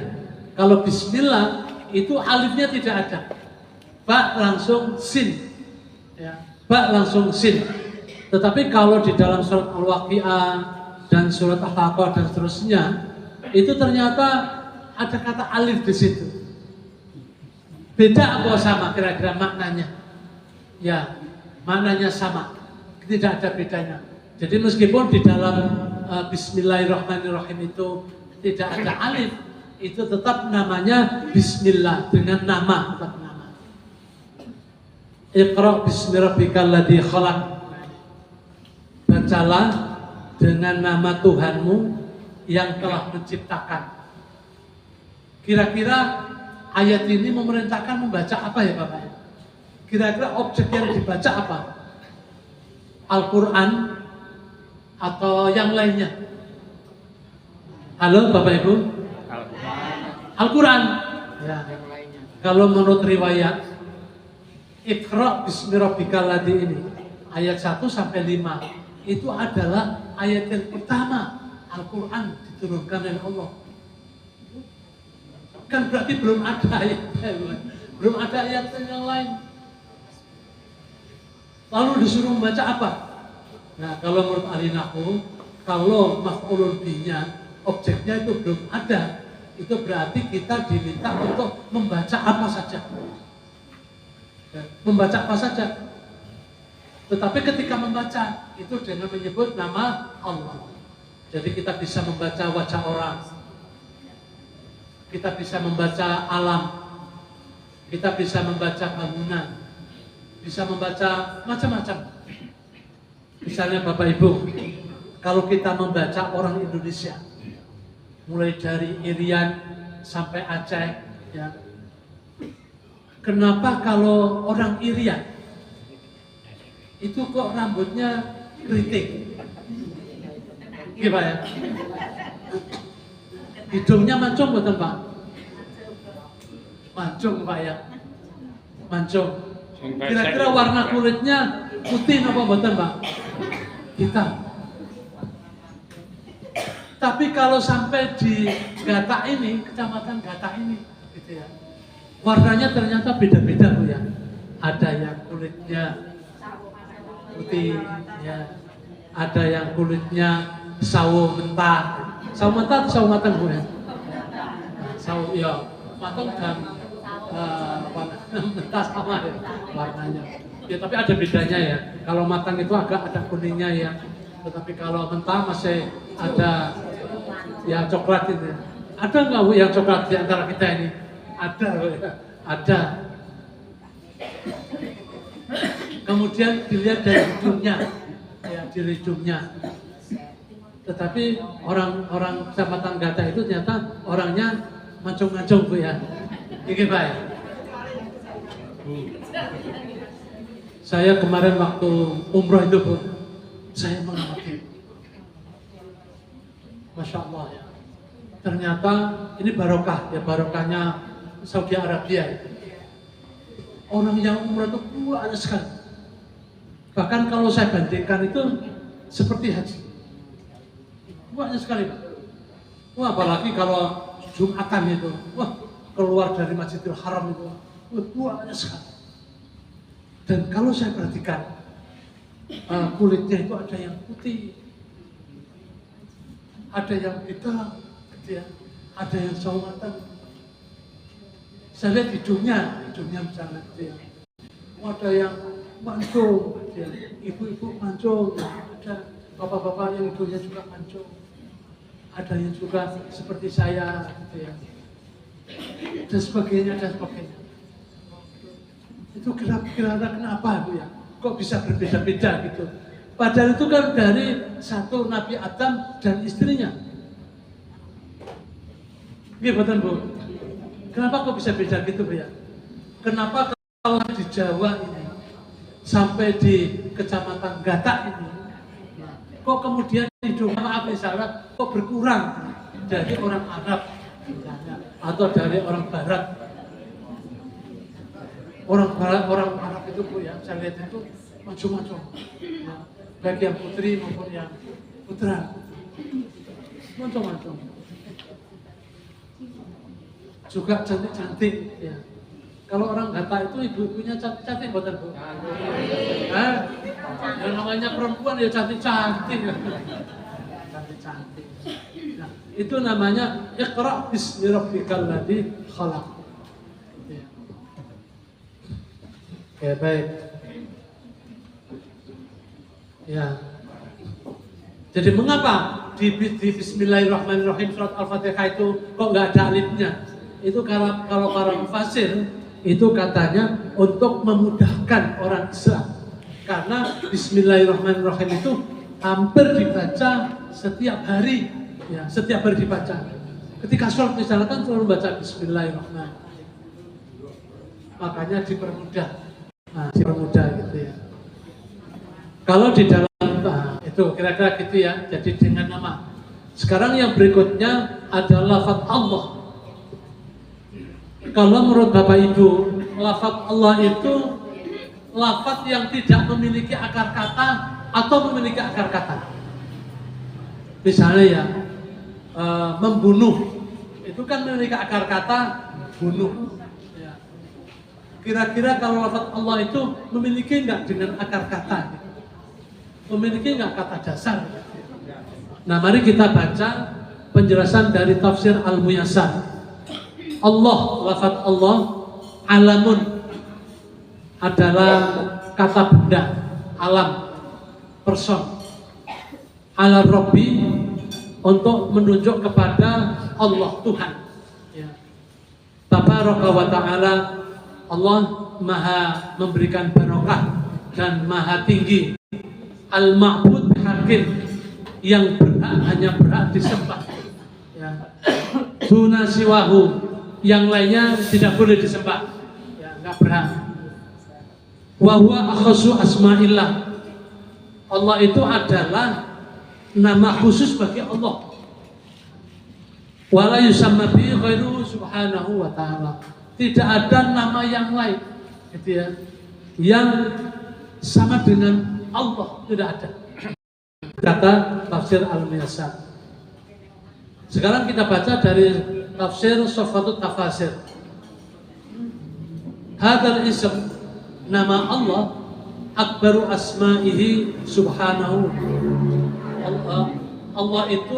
Kalau bismillah itu alifnya tidak ada, ba langsung sin, ya, ba langsung sin. Tetapi kalau di dalam surat Al-Waqi'ah dan surat Al-Haqqah dan seterusnya, itu ternyata ada kata alif di situ. Beda apa sama kira-kira maknanya? Ya, maknanya sama, tidak ada bedanya. Jadi meskipun di dalam Bismillahirrahmanirrahim itu tidak ada alif, itu tetap namanya Bismillah, dengan nama, tetap nama. Iqra bismi rabbikal ladzi khalaq. Bacalah dengan nama Tuhanmu yang telah menciptakan. Kira-kira ayat ini memerintahkan membaca apa ya Bapak? Kira-kira objek yang dibaca apa? Al-Quran atau yang lainnya? Halo Bapak Ibu? Al-Quran. Ya. Kalau menurut riwayat, Iqra bismi rabbikal ladzi ini, ayat 1 sampai 5 itu adalah ayat yang pertama Al-Quran diturunkan oleh Allah. Kan berarti belum ada ayat, belum ada ayat yang lain. Lalu disuruh membaca apa? Nah, kalau menurut ahli nahwu, kalau maf'ulun bihi-nya, objeknya itu belum ada, itu berarti kita diminta untuk membaca apa saja. Ya, membaca apa saja. Tetapi ketika membaca, itu dengan menyebut nama Allah. Jadi kita bisa membaca wajah orang, kita bisa membaca alam, kita bisa membaca bangunan, bisa membaca macam-macam. Misalnya Bapak Ibu, kalau kita membaca orang Indonesia, mulai dari Irian sampai Aceh, ya. Kenapa kalau orang Irian itu kok rambutnya keriting? Gimana ya? Hidungnya mancung betul Pak? Mancung Pak ya? Mancung. Kira-kira warna kulitnya putih apa betul Pak? Hitam. Tapi kalau sampai di Gata ini, kecamatan Gata ini, gitu ya, warnanya ternyata beda-beda Bu ya. Ada yang kulitnya putih, ya. Ada yang kulitnya sawo mentah. Sawo mentah atau sawo matang Bu ya? Sawo ya, matang dan mentah sama ya warnanya. Ya tapi ada bedanya ya. Kalau matang itu agak ada kuningnya ya. Tetapi kalau mentah masih ada ya coklat itu. Ada nggak Bu yang coklat di antara kita ini? Ada Bu ya. Ada. Kemudian dilihat dari hidungnya, ya di hidungnya. Tetapi orang Kecamatan Gata itu ternyata orangnya mancung-mancung Bu ya. Ini Pak ya. Saya kemarin waktu umroh itu Bu, saya mengamati, Masya Allah ya. Ternyata ini barokah ya, barokahnya Saudi Arabia. Orang yang umroh itu banyak sekali. Bahkan kalau saya bandingkan itu seperti haji, banyak sekali Pak. Wah, apalagi kalau Jumatan itu, wah keluar dari Masjidil Haram itu, wah banyak sekali. Dan kalau saya perhatikan, kulitnya itu ada yang putih, ada yang hitam, gitu ya, ada yang sawo matang. Saya lihat hidungnya misalnya, gitu ya, ada yang mancung, gitu ya, ibu-ibu mancung, ada bapak-bapak yang hidungnya juga mancung, ada yang juga seperti saya, gitu ya, dan sebagainya. Itu kira-kira kenapa Bu ya? Kok bisa berbeda-beda gitu? Padahal itu kan dari satu Nabi Adam dan istrinya. Gimana Bu? Kenapa kok bisa beda gitu Bu ya? Kenapa kalau di Jawa ini sampai di Kecamatan Gata ini, kok kemudian hidup maaf misalnya kok berkurang dari orang Arab misalnya, atau dari orang Barat? Orang Arab itu Bu ya, saya lihat itu macam-macam, ya, baik yang putri maupun yang putra, macam-macam. Juga cantik-cantik, ya. Kalau orang Gata itu ibu-ibunya cantik-cantik, bukan Bu? Yang namanya perempuan ya cantik-cantik, cantik-cantik. Nah, itu namanya Iqra' bismi rabbikal ladzi khalaq. Ya baik. Ya. Jadi mengapa di Bismillahirrahmanirrahim surat Al-Fatihah itu kok nggak ada alifnya? Itu kalau para mufassir itu katanya untuk memudahkan orang Islam. Karena Bismillahirrahmanirrahim itu hampir dibaca setiap hari, ya setiap hari dibaca. Ketika sholat misalnya kan selalu baca Bismillahirrahmanirrahim. Makanya dipermudah. Nah, dipermudah gitu ya. Kalau di dalam itu kira-kira gitu ya. Jadi dengan nama. Sekarang yang berikutnya adalah lafaz Allah. Kalau menurut Bapak Ibu, lafaz Allah itu lafaz yang tidak memiliki akar kata atau memiliki akar kata. Misalnya ya, membunuh itu kan memiliki akar kata bunuh. Kira-kira kalau lafaz Allah itu memiliki enggak dengan akar kata? Memiliki enggak kata dasar? Nah, mari kita baca penjelasan dari tafsir Al-Muyassar. Allah, lafaz Allah, alamun adalah kata benda, alam, person. Ala Rabbi untuk menunjuk kepada Allah Tuhan. Ya. Tabaraka wa ta'ala, Allah maha memberikan barokah dan maha tinggi. Al-ma'bud hakim, yang hanya berhak disembah. Ya. Duna siwahu, yang lainnya tidak boleh disembah. Ya, enggak berhak. Wa huwa akhasu asma'illah. Allah itu adalah nama khusus bagi Allah. Wala yusamma bi ghairuhu subhanahu wa ta'ala. Tidak ada nama yang lain, gitu ya, yang sama dengan Allah, tidak ada. Kata tafsir Al-Muyassar. Sekarang kita baca dari tafsir Sofatut Tafasir. Hadal ism, nama Allah, akbaru asma'ihi subhanahu. Allah itu,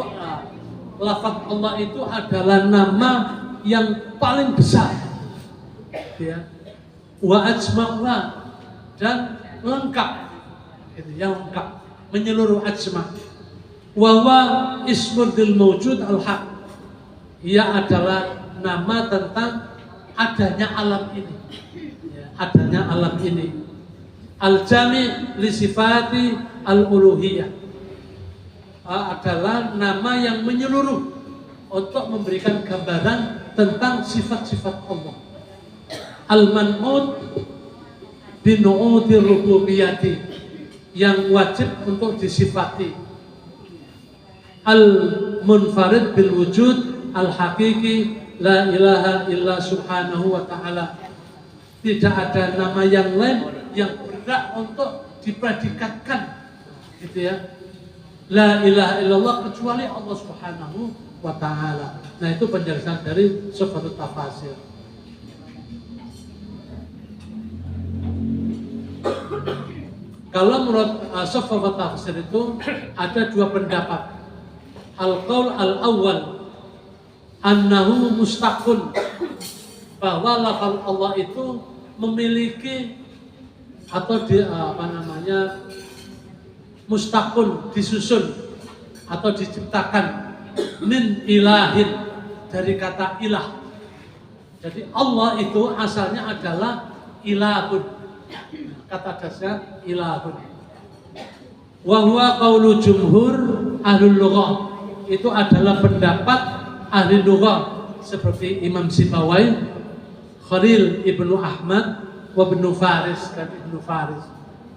lafaz Allah itu adalah nama yang paling besar. Ya, wa ajma'uha, dan lengkap, gitu, yang lengkap, menyeluruh ajma'. Wa huwa ismul dzil mawjud al-haq. Ia adalah nama tentang adanya alam ini, ya, adanya alam ini. Al-jami' li sifati al-uluhiyah. adalah nama yang menyeluruh untuk memberikan gambaran tentang sifat-sifat Allah. Al-Man'ut binu'udir rububiyyati, yang wajib untuk disifati. Al-Munfarid bil wujud al-haqiqi la ilaha illa subhanahu wa ta'ala. Tidak ada nama yang lain yang berhak untuk dipredikatkan, gitu ya. La ilaha illallah kecuali Allah subhanahu wa ta'ala. Nah, itu penjelasan dari Sufatul Tafasir. Kalau menurut Sufatul Tafasir itu ada dua pendapat. Al-qaul al-awwal annahu mustaqun, bahwa lafaz Allah itu memiliki atau mustaqun, disusun atau diciptakan min ilahin, dari kata ilah. Jadi Allah itu asalnya adalah ilahun, kata dasar ilahun. Wa huwa qaulu jumhur ahlul lughah, itu adalah pendapat ahli lughah seperti Imam Sibawai, Khalil Ibnu Ahmad, wa Ibnu Faris dan Ibnu Faris.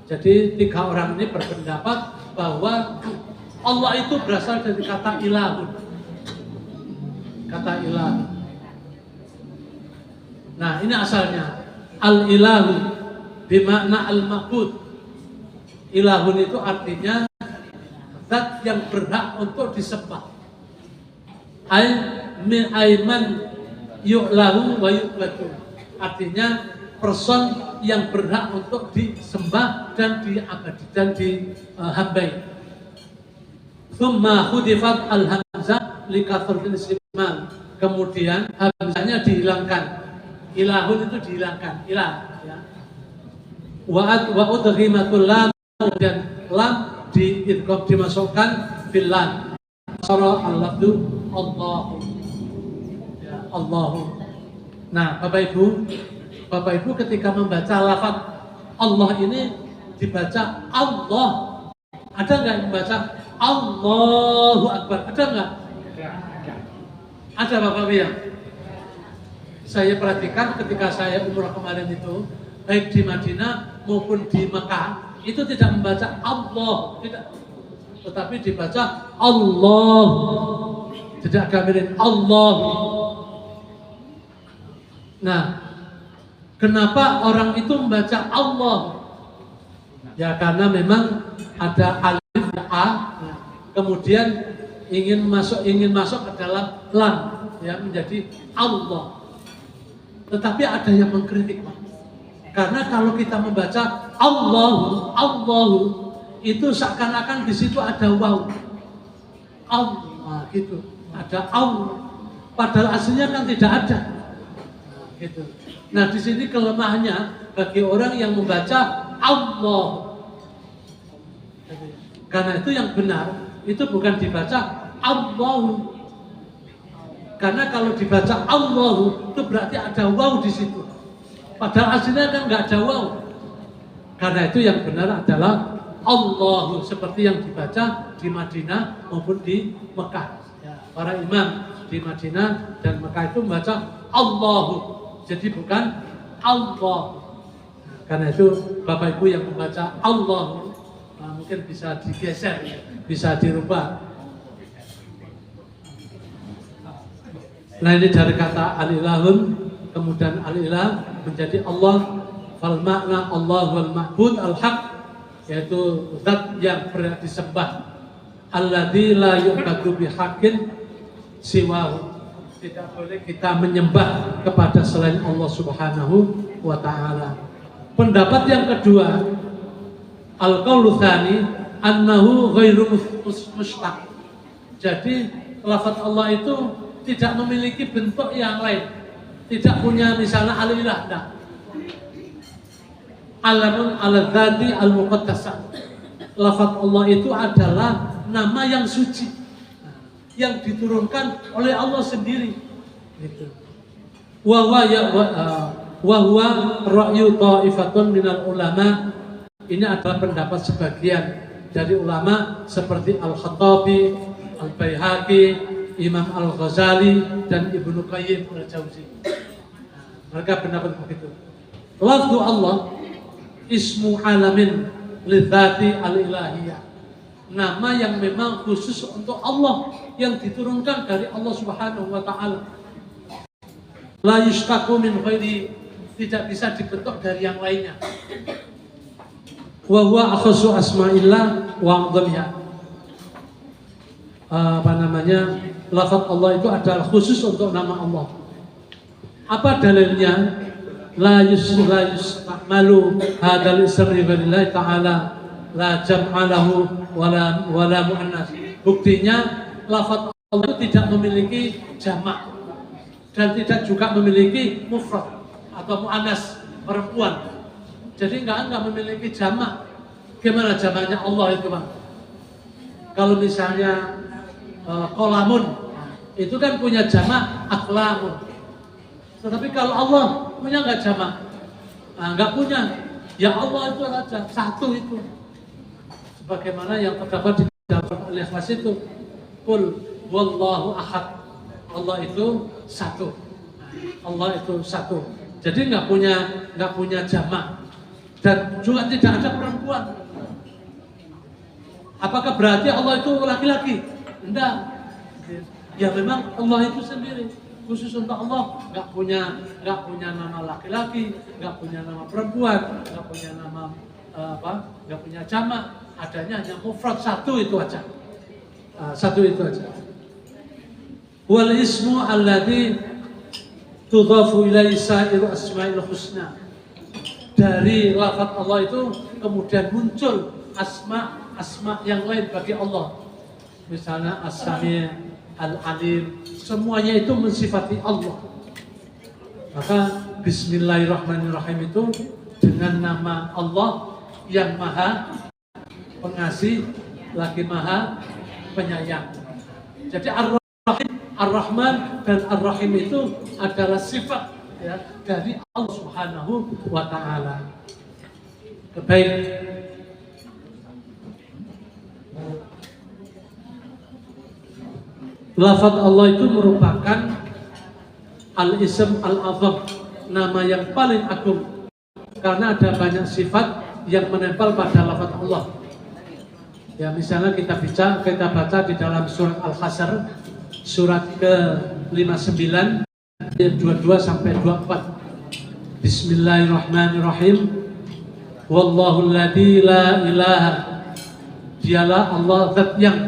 Jadi tiga orang ini berpendapat bahwa Allah itu berasal dari kata ilahun, kata ilah. Nah, ini asalnya al-ilahu bimakna al-ma'bud. Ilahun itu artinya zat yang berhak untuk disembah. Aiman yu'lahu wa yu'badu, artinya person yang berhak untuk disembah dan diabadi dan dihambai. Tsumma hudifat al-hamzah li kathratil istimal, kemudian hamzahnya dihilangkan, ilahun itu dihilangkan, ilah ya. Wa udghimatul lam, dan lam diidgham, dimasukkan fil lam, sara al-lafdu Allahu ya, Allahu. Nah, Bapak Ibu ketika membaca lafaz Allah ini dibaca Allah, ada nggak yang membaca Allahu Akbar? Ada nggak? Ada Bapak Ibu ya? Saya perhatikan ketika saya umrah kemarin itu, baik di Madinah maupun di Mekah, itu tidak membaca Allah, tidak, tetapi dibaca Allah, tidak gamirin Allah. Nah, kenapa orang itu membaca Allah? Ya karena memang ada alif A, kemudian ingin masuk ke dalam lam, ya, menjadi Allah. Tetapi ada yang mengkritik, Pak. Karena kalau kita membaca Allahu itu seakan-akan di situ ada waw, Allah gitu, ada Allah. Padahal aslinya kan tidak ada, gitu. Nah, di sini kelemahannya bagi orang yang membaca Allah. Karena itu yang benar itu bukan dibaca Allahu. Karena kalau dibaca Allahu itu berarti ada waw di situ. Padahal aslinya kan nggak ada waw. Karena itu yang benar adalah Allahu, seperti yang dibaca di Madinah maupun di Mekah. Ya, para imam di Madinah dan Mekah itu membaca Allahu, jadi bukan Allah. Karena itu Bapak Ibu yang membaca Allah, mungkin bisa digeser, bisa dirubah. Nah, ini dari kata al-ilahun, kemudian al-ilah menjadi Allah. Fal makna Allah wal ma'bud al-haq, yaitu zat yang berhak disembah. Alladzi la yu'badu bihaqqin siwahu, tidak boleh kita menyembah kepada selain Allah Subhanahu wa ta'ala. Pendapat yang kedua, al-qaulu tsani annahu ghairu mustaq. Jadi lafaz Allah itu tidak memiliki bentuk yang lain, tidak punya misalnya al-ilah, enggak. Alamun al-dzati al-muqaddasah. Lafaz Allah itu adalah nama yang suci, yang diturunkan oleh Allah sendiri, gitu. Wa huwa ra'yu ta'ifatun minal ulama. Ini adalah pendapat sebagian dari ulama seperti Al-Khattabi, Al-Baihaqi, Imam Al-Ghazali, dan Ibnu Qayyim Al-Jauzi. Mereka pendapat begitu. Lafzu Allah ismu alamin lidzati al-ilahiyah. Nama yang memang khusus untuk Allah, yang diturunkan dari Allah Subhanahu wa taala. La yushtaqu min ghairi, tidak bisa dibentuk dari yang lainnya. Wa huwa akhassu asma'illah wa a'dhamiha. Lafaz Allah itu adalah khusus untuk nama Allah. Apa dalilnya? La yusmalu hadzal ism li ghairillah ta'ala la jam'alahu wala muannas. Buktinya lafaz Allah itu tidak memiliki jamak dan tidak juga memiliki mufrad atau muannas perempuan. Jadi enggak memiliki jamak. Gimana jamaknya Allah itu, Bang? Kalau misalnya qalamun, itu kan punya jamak aqlamun. Tetapi kalau Allah punya enggak jamak? Enggak punya. Ya Allah itu saja, satu itu. Sebagaimana yang terdapat di dalam Al-Ikhlas itu, qul wallahu ahad. Allah itu satu. Allah itu satu. Jadi enggak punya jamak. Dan juga tidak ada perempuan. Apakah berarti Allah itu laki-laki? Enggak. Ya memang Allah itu sendiri. Khusus untuk Allah, enggak punya nama laki-laki, enggak punya nama perempuan, enggak punya nama enggak punya jamak. Adanya hanya mufrad, satu itu aja. Satu itu aja. Wal ismu alladzi tudhafu ilaihi sa'iru asma'il husna. Dari lafaz Allah itu kemudian muncul asma yang lain bagi Allah. Misalnya As-Sami', Al-Alim, semuanya itu mensifati Allah. Maka Bismillahirrahmanirrahim itu dengan nama Allah yang Maha Pengasih lagi Maha Penyayang. Jadi Ar-Rahim, Ar-Rahman dan Ar-Rahim itu adalah sifat ya, dari Allah Subhanahu wa taala. Baik. Lafaz Allah itu merupakan al-ism al-azam, nama yang paling agung. Karena ada banyak sifat yang menempel pada lafaz Allah. Ya, misalnya kita baca di dalam surat Al-Hasr, surat ke-59 ayat 22 sampai 24. Bismillahirrahmanirrahim. Wallahu alladzi la ilaha. Dialah Allah zat yang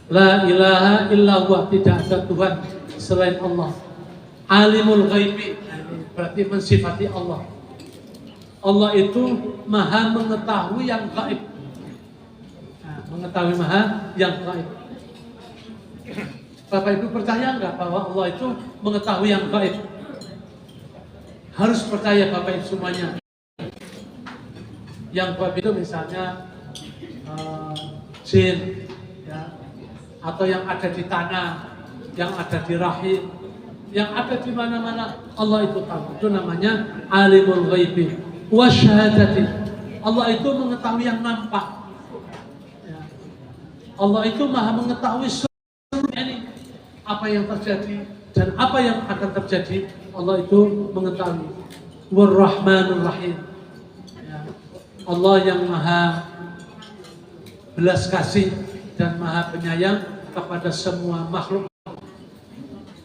la ilaha illallah, tidak ada Tuhan selain Allah. Alimul ghaibi, berarti mensifati Allah. Allah itu Maha mengetahui yang gaib. Mengetahui Maha yang gaib. Bapak Ibu percaya enggak bahwa Allah itu mengetahui yang gaib? Harus percaya Bapak Ibu semuanya. Yang gaib itu misalnya jin, ya, atau yang ada di tanah, yang ada di rahim, yang ada di mana-mana, Allah itu tahu. Itu namanya alimul ghaibi wasyahadati. Allah itu mengetahui yang nampak. Ya. Allah itu Maha mengetahui seluruh ini, apa yang terjadi dan apa yang akan terjadi. Allah itu mengetahui. War-Rahmanur Rahim. Ya. Allah yang Maha belas kasih dan Maha penyayang kepada semua makhluk.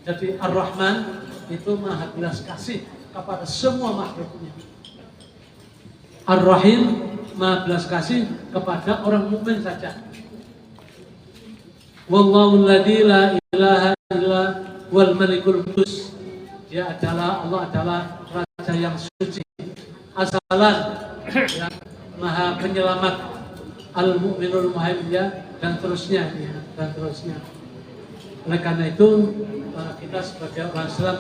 Jadi Ar-Rahman itu Maha belas kasih kepada semua makhluknya. Ar-Rahim Maha belas kasih kepada orang mukmin saja. Wallahu alladzi la ilaha illa wal malikul qudus. Dia adalah, Allah adalah Raja yang suci, As-Salam, yang Maha penyelamat, Al-Mu'minul Muhaimin, dan terusnya, ya, dan terusnya. Oleh karena itu kita sebagai orang Islam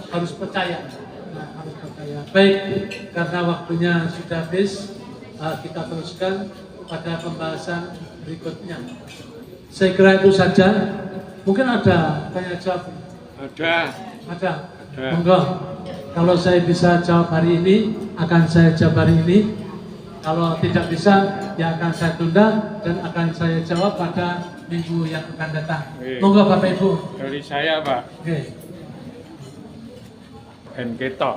harus percaya. Harus percaya. Baik, karena waktunya sudah habis, kita teruskan pada pembahasan berikutnya. Saya kira itu saja. Mungkin ada tanya jawab. Ada. Monggo. Kalau saya bisa jawab hari ini, akan saya jawab hari ini. Kalau tidak bisa, ya akan saya tunda dan akan saya jawab pada minggu yang akan datang. Monggo Bapak Ibu. Dari saya Pak, Oke. dan kita.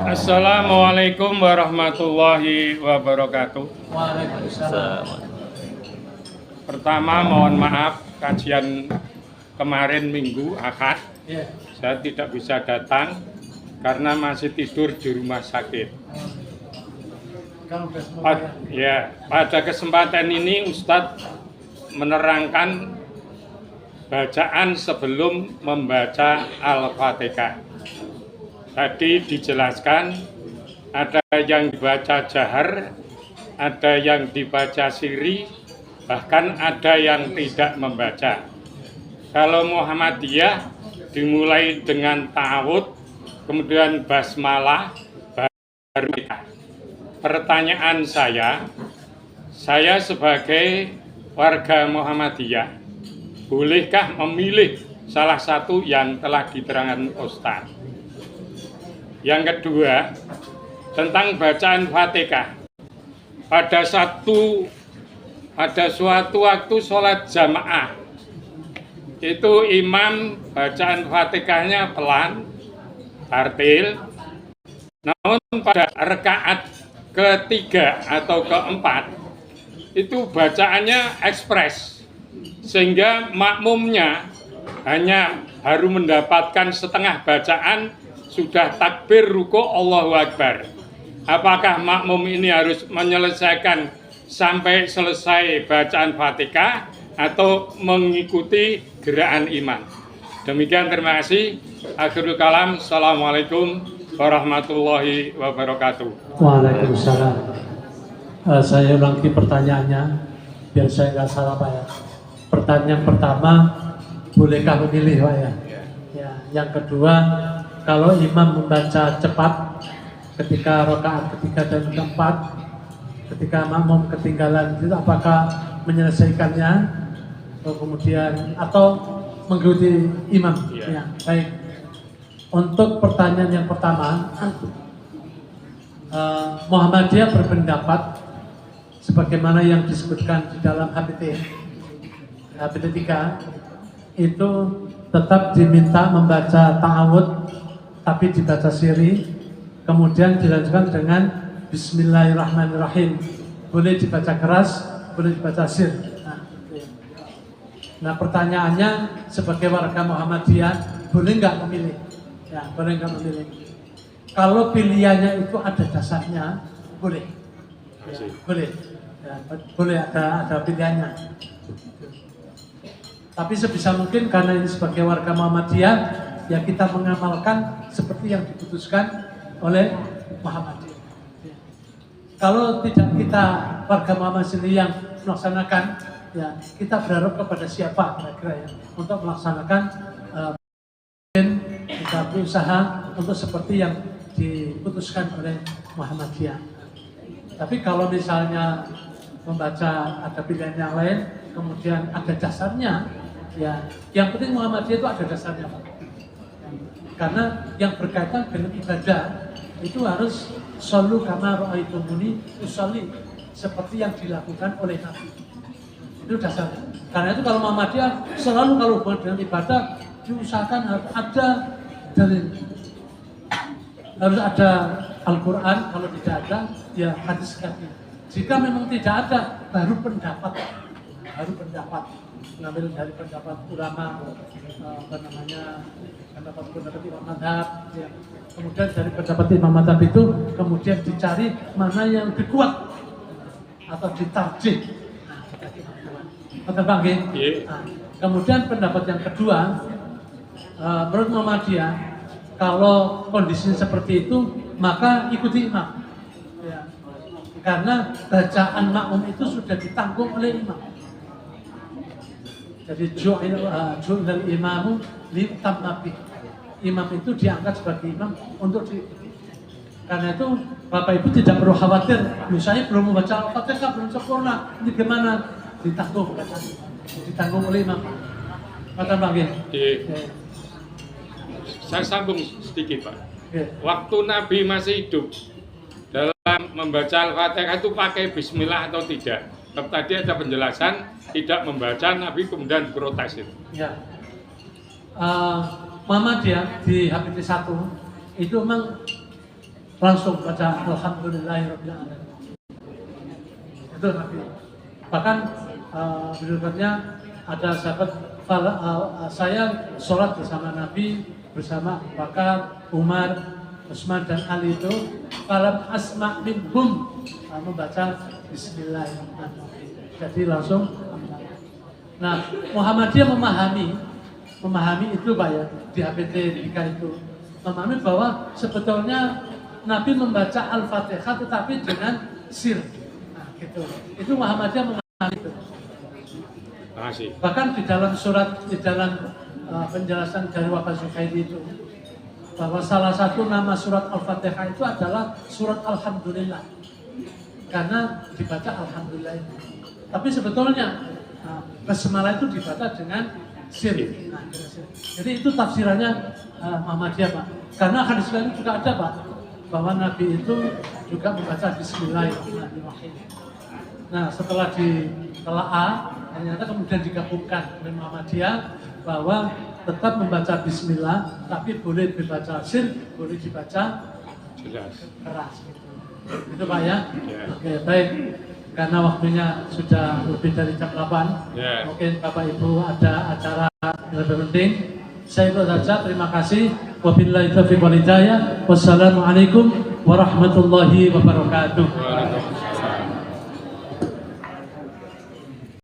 Assalamualaikum warahmatullahi wabarakatuh. Waalaikumsalam. Pertama mohon maaf kajian kemarin minggu Ahad Ya. saya tidak bisa datang karena masih tidur di rumah sakit. Kalau udah semua Pada kesempatan ini Ustadz menerangkan bacaan sebelum membaca Al-Fatihah. Tadi dijelaskan ada yang dibaca jahar, ada yang dibaca sirri, bahkan ada yang tidak membaca. Kalau Muhammadiyah dimulai dengan ta'awud, kemudian basmalah, baru kita. Pertanyaan saya sebagai warga Muhammadiyah, bolehkah memilih salah satu yang telah diterangkan Ustaz? Yang kedua, tentang bacaan Fatihah. Pada suatu waktu sholat jamaah, itu imam bacaan Fatihahnya pelan, tartil. Namun pada rakaat ketiga atau keempat, itu bacaannya ekspres. Sehingga makmumnya hanya baru mendapatkan setengah bacaan, sudah takbir ruku Allahu Akbar. Apakah makmum ini harus menyelesaikan sampai selesai bacaan Fatihah atau mengikuti gerakan imam? Demikian, terima kasih. Akhirul kalam. Assalamualaikum warahmatullahi wabarakatuh. Waalaikumsalam. Saya ulangi pertanyaannya biar saya nggak salah Pak ya. Pertanyaan pertama, bolehkah memilih Pak ya? Ya. Yang kedua, kalau imam membaca cepat ketika rakaat ketiga dan keempat, ketika makmum ketinggalan itu apakah menyelesaikannya atau mengikuti imam? Ya, baik. Untuk pertanyaan yang pertama, Muhammadiyah berpendapat sebagaimana yang disebutkan di dalam HPT 3 itu tetap diminta membaca ta'awud tapi dibaca sirri, kemudian dilanjutkan dengan Bismillahirrahmanirrahim. Boleh dibaca keras, boleh dibaca sir. Nah, pertanyaannya sebagai warga Muhammadiyah, boleh nggak memilih? Ya, boleh nggak memilih? Kalau pilihannya itu ada dasarnya, boleh. Ya, boleh. Ya, boleh ada pilihannya. Tapi sebisa mungkin karena ini sebagai warga Muhammadiyah, ya kita mengamalkan seperti yang diputuskan oleh Muhammadiyah. Ya. Kalau tidak kita warga Muhammadiyah sendiri yang melaksanakan, ya kita berharap kepada siapa kira-kira ya untuk melaksanakan kita berusaha untuk seperti yang diputuskan oleh Muhammadiyah. Tapi kalau misalnya membaca ada pilihan yang lain, kemudian ada dasarnya, ya yang penting Muhammadiyah itu ada dasarnya Pak. Karena yang berkaitan dengan ibadah itu harus shollu kama ra'aitumuni usolli, seperti yang dilakukan oleh Nabi. Itu dasarnya. Karena itu kalau Muhammadiyah selalu kalau dengan ibadah diusahakan harus ada dalil, harus ada Al-Quran. Kalau tidak ada, ya hadis-hadis. Jika memang tidak ada, baru pendapat, mengambil dari pendapat ulama, pendapat imam madhab, ya. Kemudian dari pendapat imam madhab itu kemudian dicari mana yang lebih kuat atau ditarjih. Nah, kemudian pendapat yang kedua, menurut Muhammadiyah, kalau kondisinya seperti itu maka ikuti imam, ya. Karena bacaan makmum itu sudah ditanggung oleh imam. Jadi ju'ilal imamu litamma bih. Imam itu diangkat sebagai imam untuk diikuti. Karena itu Bapak Ibu tidak perlu khawatir, saya belum membaca Al-Fatihah, belum sempurna, ini gimana? Ditanggung oleh imam. Kata Bang ya. Saya sambung sedikit Pak. waktu Nabi masih hidup dalam membaca Al-Fatihah itu pakai bismillah atau tidak? Tadi ada penjelasan tidak membaca, Nabi kemudian protes itu. Ya. Muhammadiyah di HPT 1 itu memang langsung baca Alhamdulillahirabbil alamin. Itu Nabi. Bahkan berikutnya ada sahabat saya sholat bersama Nabi, bersama Abu Bakar, Umar, Utsman dan Ali itu falam asma minhum membaca Bismillahirrahmanirrahim. Jadi langsung. Nah, Muhammadiyah memahami itu Pak ya, di HPT 3 itu memahami bahwa sebetulnya Nabi membaca Al-Fatihah tetapi dengan sir. Nah, gitu. Itu Muhammadiyah memahami itu. Bahkan di dalam penjelasan dari Wafat Zuhairi itu bahwa salah satu nama surat Al-Fatihah itu adalah surat Alhamdulillah karena dibaca Alhamdulillah itu. Tapi sebetulnya basmalah itu dibaca dengan sir. Nah, jadi itu tafsirannya Muhammadiyah Pak. Karena hadis lain juga ada Pak bahwa Nabi itu juga membaca Bismillahirrahmanirrahim. Nah, setelah ditelaah ternyata kemudian digabungkan oleh Muhammadiyah bahwa tetap membaca Bismillah, tapi boleh dibaca sir, boleh dibaca keras. Itu Pak ya? Oke, baik. Karena waktunya sudah lebih dari jam 8, mungkin Bapak Ibu ada acara yang lebih penting. Saya itu saja, terima kasih. Wabillahi taufiq wal hidayah. Wassalamualaikum warahmatullahi wabarakatuh.